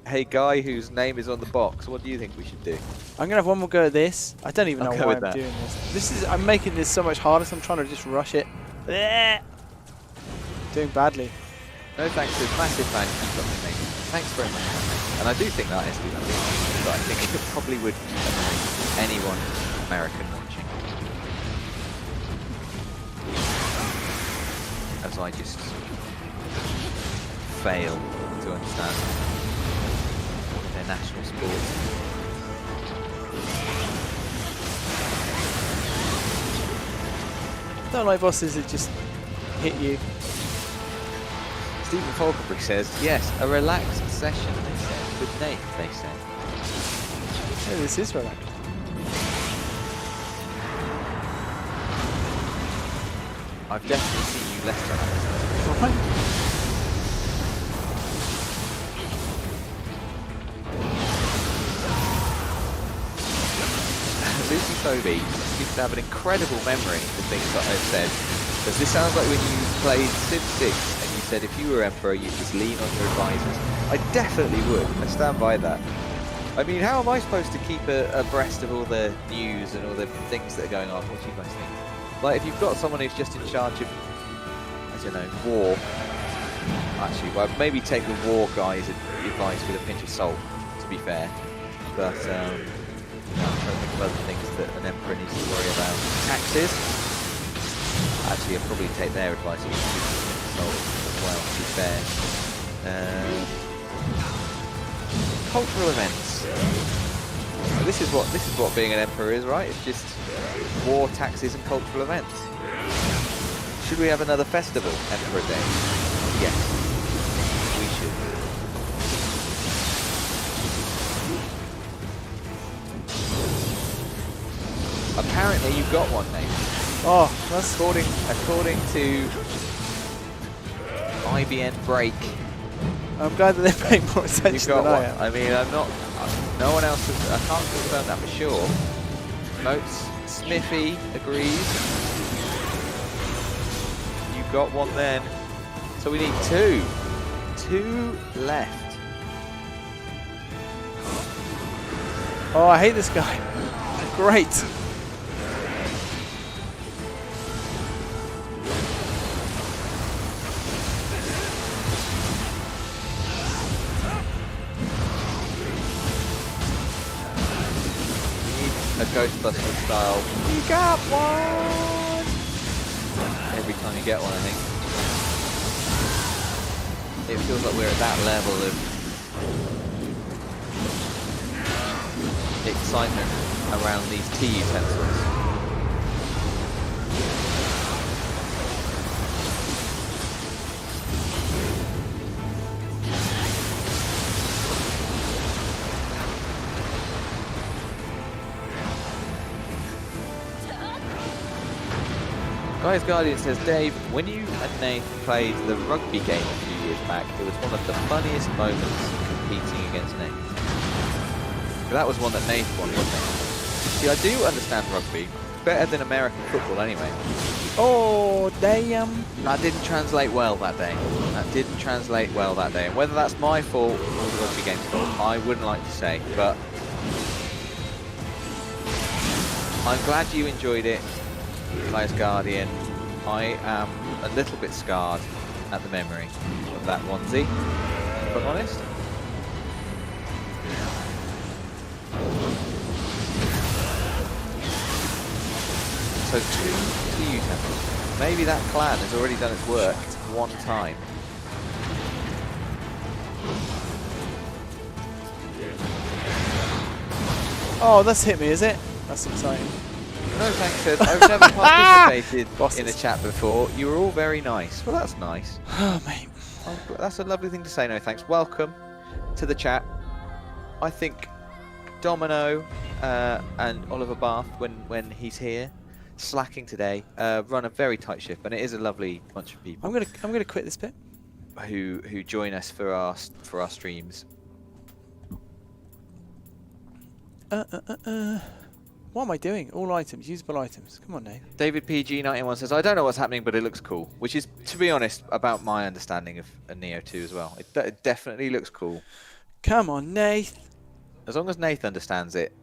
Hey guy whose name is on the box, what do you think we should do? I'm gonna have one more go at this. I don't even know why I'm doing this. I'm making this so much harder, so I'm trying to just rush it. Doing badly. No thanks to massive fan, keep up the name. Thanks very much. And I do think that is good, but I think it probably would annoy anyone American watching. As I just fail to understand their national sport. Don't like bosses that just hit you. Stephen Falkenberg says, yes, a relaxed session, they said. With Nate, they said. Yeah, this is relaxed. I've definitely seen you less relaxed. What? Lucy Toby seems to have an incredible memory for things that I've said. Because this sounds like when you played Civ 6 and you said if you were Emperor you'd just lean on your advisors. I definitely would. I stand by that. I mean, how am I supposed to keep abreast of all the news and all the things that are going on? What do you guys think? Like, if you've got someone who's just in charge of, I don't know, war. Actually, well, maybe take the war guy's advice with a pinch of salt, to be fair. But, I'm trying to think of other things that an emperor needs to worry about. Taxes. Actually, I'd probably take their advice with a pinch of salt as well, to be fair. Cultural events. This is what being an emperor is, right? It's just war, taxes, and cultural events. Should we have another festival, Emperor Day? Yes, we should. Apparently, you've got one, mate. Oh, that's According to IBN Break. I'm glad that they're paying more attention You've got than one. I am. I mean, I'm not. No one else has. I can't confirm that for sure. Notes. Smithy agrees. You got one then. So we need two. Two left. Oh, I hate this guy. Great. A Ghostbuster style. You got one! Every time you get one, I think. It feels like we're at that level of excitement around these tea utensils. Guys Guardian says, Dave, when you and Nath played the rugby game a few years back, it was one of the funniest moments competing against Nath. But that was one that Nath won, wasn't it? See, I do understand rugby better than American football anyway. Oh, damn. That didn't translate well that day. And whether that's my fault or the rugby game's fault, I wouldn't like to say, but I'm glad you enjoyed it. Guys Guardian, I am a little bit scarred at the memory of that onesie, if I'm honest. So two utensils. Maybe that plan has already done its work one time. Oh, that's hit me, is it? That's exciting. No thanks, says, I've never participated in a chat before. You were all very nice. Well, that's nice. Oh, mate. Oh, that's a lovely thing to say, no thanks. Welcome to the chat. I think Domino and Oliver Bath, when he's here, slacking today, run a very tight ship, and it is a lovely bunch of people. I'm gonna quit this bit. Who join us for our streams. What am I doing? All items, usable items. Come on, Nate. David PG91 says, I don't know what's happening, but it looks cool. Which is, to be honest, about my understanding of a Nioh 2 as well. It definitely looks cool. Come on, Nath. As long as Nath understands it.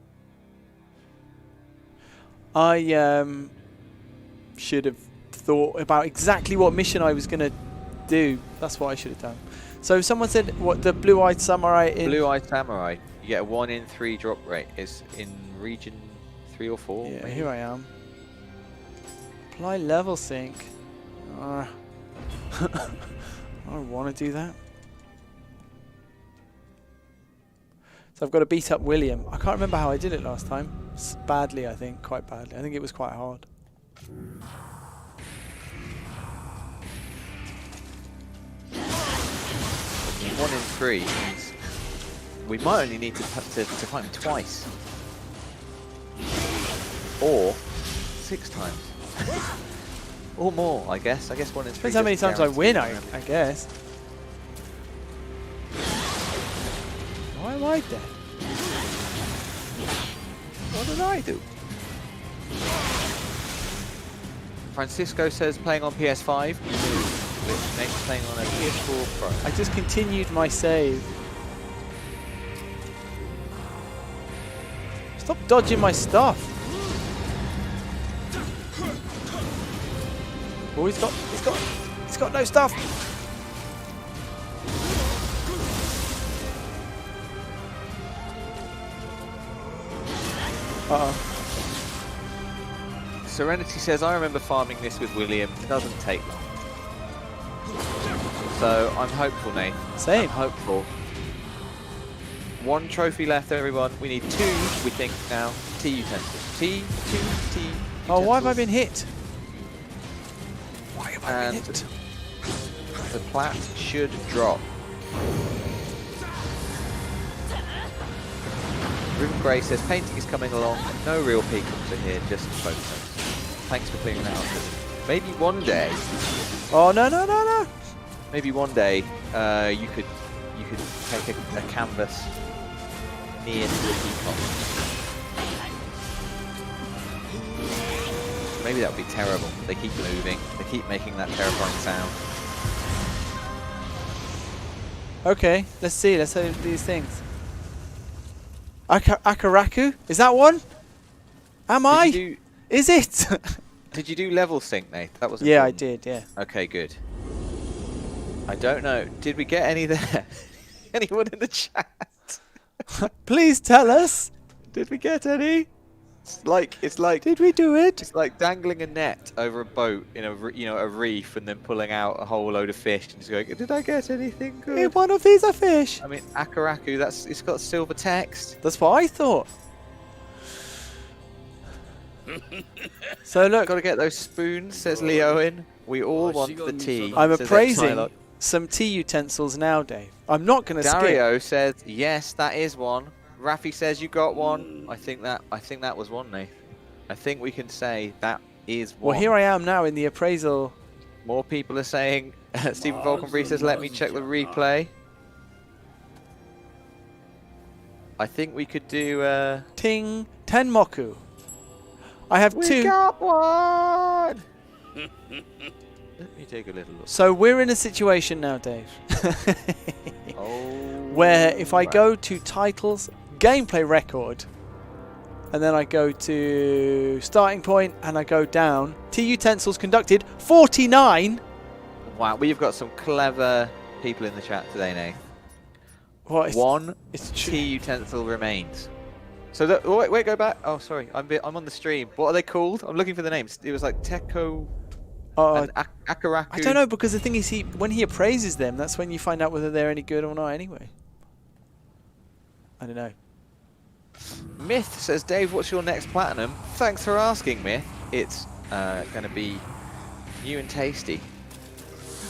I should have thought about exactly what mission I was going to do. That's what I should have done. So someone said, what, the blue-eyed samurai in... Blue-eyed samurai. You get a 1 in 3 drop rate. It's in region 3 or 4. Yeah, maybe? here I am. Apply level sync. I don't want to do that. So I've got to beat up William. I can't remember how I did it last time. Badly, I think. Quite badly. I think it was quite hard. 1 in 3 means we might only need to fight him twice. Or 6 times. Or more, I guess. I guess 1 in 3. Depends how many times I win, I guess. Why am I dead? What did I do? Francisco says playing on PS5. Nate's playing on a PS4 Pro. I just continued my save. Stop dodging my stuff. Oh, he's got no stuff. Serenity says, I remember farming this with William. It doesn't take long. So I'm hopeful, Nate. Same. I'm hopeful. 1 trophy left, everyone. We need 2, we think, now. Tea utensils. Tea utensils. Oh, why have I been hit? Why have I been hit? The plat should drop. Riven Grey says, painting is coming along. No real peacocks are here, just photos. Thanks for clearing that up. Maybe one day. Oh, no. Maybe one day you could take a canvas near to a peacock. Maybe that would be terrible. They keep moving. They keep making that terrifying sound. Okay, let's see. Let's do these things. Akaraku? Is that one? Am I? Is it? Did you do level sync, Nath? That was yeah, I did. Yeah. Okay, good. I don't know. Did we get any there? Anyone in the chat? Please tell us. Did we get any? It's like. Did we do it? It's like dangling a net over a boat in a reef and then pulling out a whole load of fish and just going, did I get anything good? Is one of these a fish? I mean, Akaraku. It's got silver text. That's what I thought. So look, Got to get those spoons, says Leoin. We all want the tea. I'm says appraising Exilot. some tea utensils now, Dave. I'm not going to skip. Dario says yes, that is one. Rafi says you got one. I think that was one, Nath. I think we can say that is one. Well, here I am now in the appraisal. More people are saying. Stephen Volkenbree says, "Let me check the replay." I think we could do. Ting Tenmoku. I have 2. We got one. Let me take a little look. So we're in a situation now, Dave, Oh, where if I wow. go to titles, gameplay record, and then I go to starting point and I go down, tea utensils conducted 49. Wow, we've got some clever people in the chat today, Nath. What? One It's tea utensil remains. So wait, go back. Oh, sorry, I'm on the stream. What are they called? I'm looking for the names. It was like Teko and Akaraku. I don't know, because the thing is, when he appraises them, that's when you find out whether they're any good or not. Anyway, I don't know. Myth says, Dave, what's your next platinum? Thanks for asking, Myth. It's going to be new and tasty.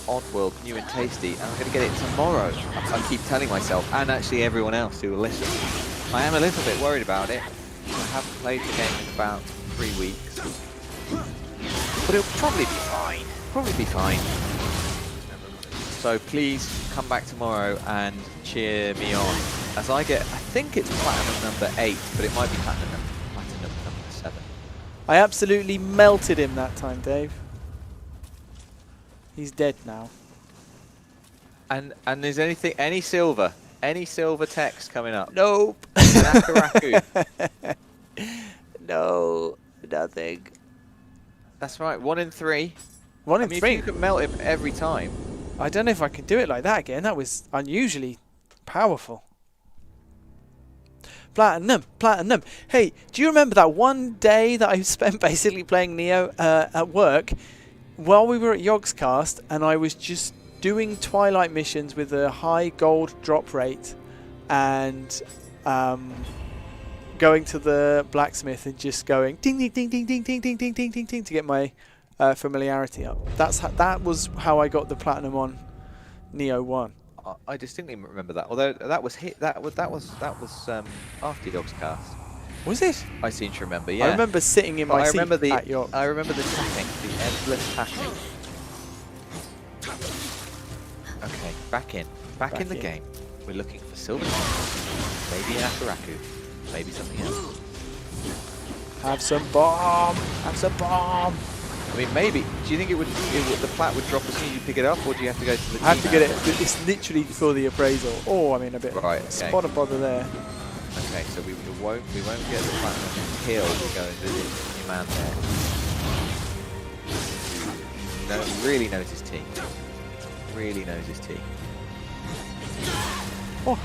Oddworld, new and tasty, and I'm going to get it tomorrow. I keep telling myself, and actually everyone else who will listen. I am a little bit worried about it. I haven't played the game in about 3 weeks. But it'll probably be fine. Probably be fine. So please come back tomorrow and cheer me on. As I think it's platinum number 8, but it might be platinum number 7. I absolutely melted him that time, Dave. He's dead now. And there's any silver text coming up? Nope. Nakaraku. No, nothing. That's right, 1 in 3. 1 in 3. If you could melt him every time. I don't know if I can do it like that again. That was unusually powerful. Platinum. Hey, do you remember that one day that I spent basically playing Nioh at work while we were at Yogscast, and I was just doing Twilight missions with a high gold drop rate and going to the blacksmith and just going ding ding ding ding ding ding ding ding ding ding ding to get my familiarity up. That was how I got the platinum on Nioh 1. I distinctly remember that. Although that was after Yogscast. Was it? I seem to remember. Yeah. I remember sitting in my seat at York. I remember the tapping, the endless tapping. Okay, back in the game. We're looking for silver, maybe an Akaraku, maybe something else. Have some bomb. I mean, maybe. Do you think the plat would drop as soon as you pick it up, or do you have to go to the? I have to get it. It's literally for the appraisal. Oh, I mean a bit. Right. Okay. Spot of bother there. Okay, so we won't get the platinum until we go and visit your man there. No, really knows his tea. Really knows his tea. Oh,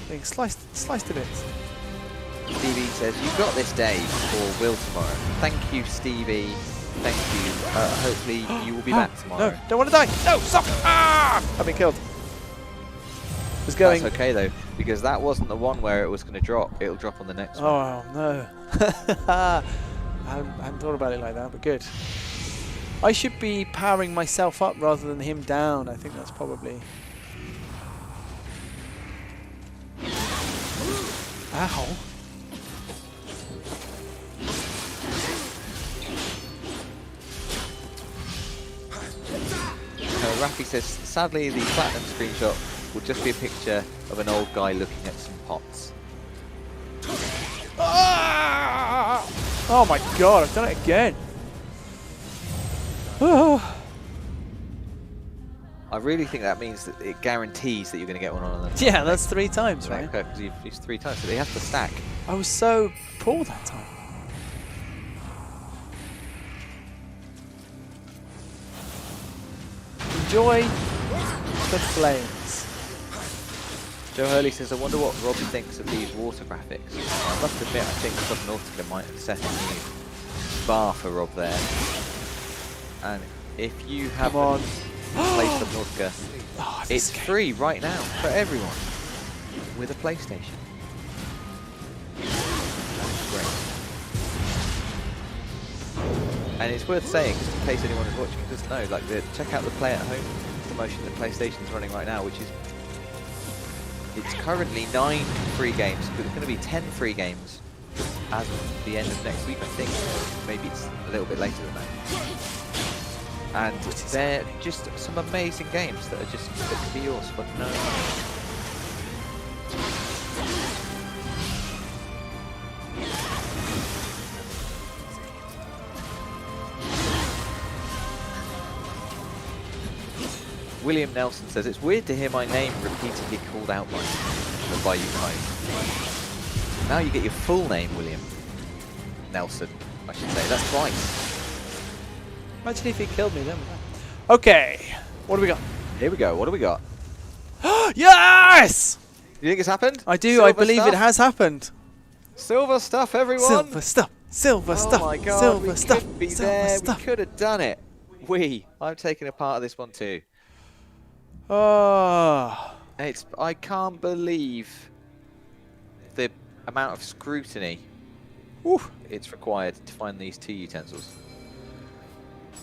being sliced a bit. Stevie says, "You got this, Dave, or will tomorrow." Thank you, Stevie. Thank you. Hopefully you will be back tomorrow. No, don't want to die. No, stop! Ah! I've been killed. It's going. That's okay though, because that wasn't the one where it was going to drop. It'll drop on the next one. Oh no. I hadn't thought about it like that, but good. I should be powering myself up rather than him down. I think that's probably. Ow. Rafi says, sadly the platinum screenshot will just be a picture of an old guy looking at some pots. Ah! Oh my god, I've done it again. Oh. I really think that means that it guarantees that you're going to get one on them. Yeah, that's 3 times, right? Okay, because you've used 3 times, so they have to stack. I was so poor that time. Enjoy the flames. Joe Hurley says, I wonder what Rob thinks of these water graphics. I must admit, I think Subnautica might have set a new bar for Rob there. And if you haven't played Subnautica, it's free right now for everyone with a PlayStation. That's great. And it's worth saying, just in case anyone is watching who doesn't know, like check out the Play at Home promotion that PlayStation's running right now, which is it's currently 9 free games, but it's going to be 10 free games as of the end of next week, I think. Maybe it's a little bit later than that. And they're just some amazing games that are just that can be yours for no money. William Nelson says, it's weird to hear my name repeatedly called out by you guys. Now you get your full name, William Nelson, I should say. That's twice. Imagine if he killed me then. Okay, what do we got? Here we go, what do we got? Yes! You think it's happened? I do, Silver I believe stuff? it has happened. Silver stuff, everyone! Silver stuff, silver stuff, oh my God, silver we stuff, could be silver there. stuff. We could have done it. I'm taking a part of this one too. Oh. I can't believe the amount of scrutiny it's required to find these 2 utensils.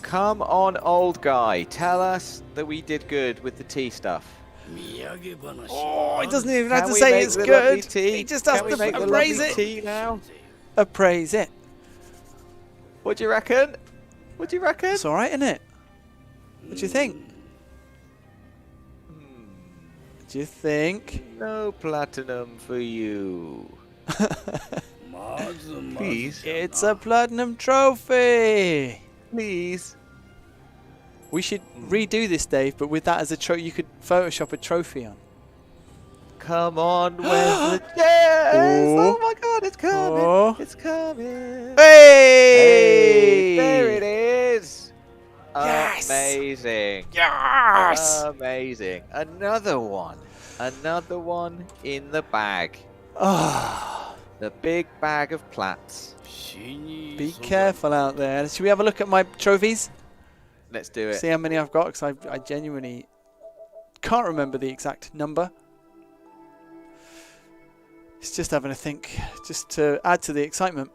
Come on, old guy, tell us that we did good with the tea stuff. Oh, it doesn't even have to say it's good. He just has to appraise it. Tea now? Appraise it. What do you reckon? What do you reckon? It's alright, isn't it? What do you think? What do you think? No platinum for you. Please. It's a platinum trophy. Please. We should redo this, Dave, but with that as a trophy, you could Photoshop a trophy on. Come on, where's the yes! Oh my God, it's coming! Oh. It's coming! Hey! There it is! Yes! Amazing! Yes! Amazing! Another one! Another one in the bag. Oh. The big bag of plats. Be careful out there. Should we have a look at my trophies? Let's do it. See how many I've got, because I genuinely can't remember the exact number. It's just having a think, just to add to the excitement.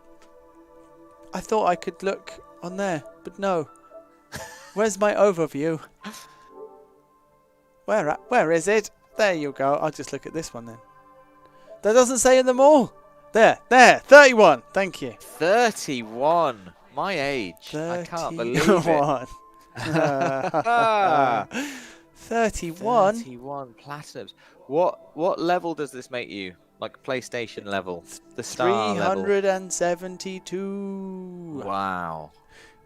I thought I could look on there, but no. Where's my overview? Where is it? There you go. I'll just look at this one then. That doesn't say in them all. There, 31. Thank you. 31. My age. 31. I can't believe it. 31. 31 platinums. What level does this make you? Like PlayStation level? The star level? 372. Wow.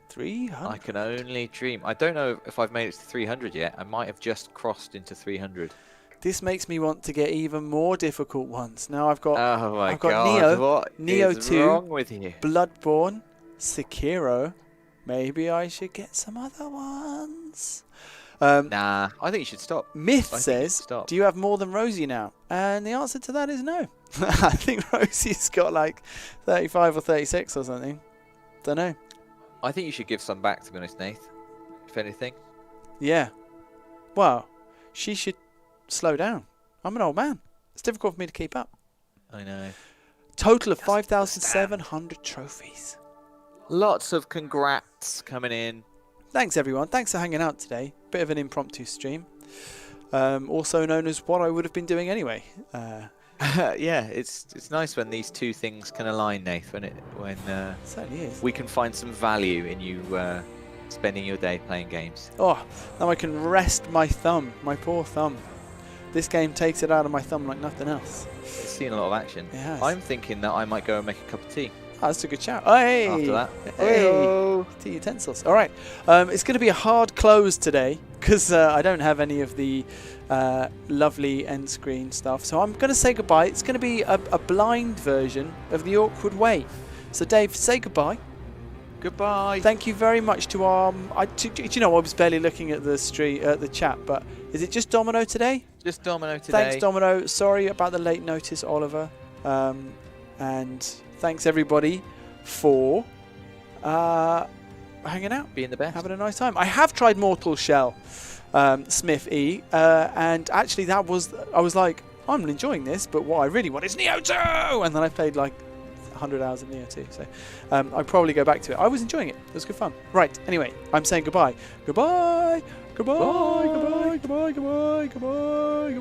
300. I can only dream. I don't know if I've made it to 300 yet. I might have just crossed into 300. This makes me want to get even more difficult ones. Now I've got God, Nioh, what Nioh is 2, wrong with you? Bloodborne, Sekiro. Maybe I should get some other ones. Nah, I think you should stop. Myth I think you says, should stop. do you have more than Rosie now? And the answer to that is no. I think Rosie's got like 35 or 36 or something. Don't know. I think you should give some back, to be honest, Nath. If anything. Yeah. Well, she should slow down. I'm an old man. It's difficult for me to keep up. I know. Total of 5,700 trophies. Lots of congrats coming in. Thanks, everyone. Thanks for hanging out today. Bit of an impromptu stream. Also known as what I would have been doing anyway. Yeah, it's nice when these two things can align, Nath. When it certainly is. We can find some value in you spending your day playing games. Oh, now I can rest my thumb, my poor thumb. This game takes it out of my thumb like nothing else. It's seen a lot of action. It has. I'm thinking that I might go and make a cup of tea. Oh, that's a good shout. Hey! After that. Hey! Tea utensils. All right. It's going to be a hard close today because I don't have any of the lovely end screen stuff. So I'm going to say goodbye. It's going to be a blind version of the awkward way. So Dave, say goodbye. Goodbye. Thank you very much to our... do you know, I was barely looking at the chat, but is it just Domino today? Just Domino today. Thanks, Domino. Sorry about the late notice, Oliver. And thanks, everybody, for hanging out. Being the best. Having a nice time. I have tried Mortal Shell, Smith E, and actually that was... I was like, I'm enjoying this, but what I really want is Nioh 2! And then I played like 100 hours of Nioh 2, so I'd probably go back to it. I was enjoying it. It was good fun. Right, anyway, I'm saying goodbye. Goodbye! Goodbye! Goodbye! Goodbye! Goodbye! Goodbye! Goodbye! Goodbye!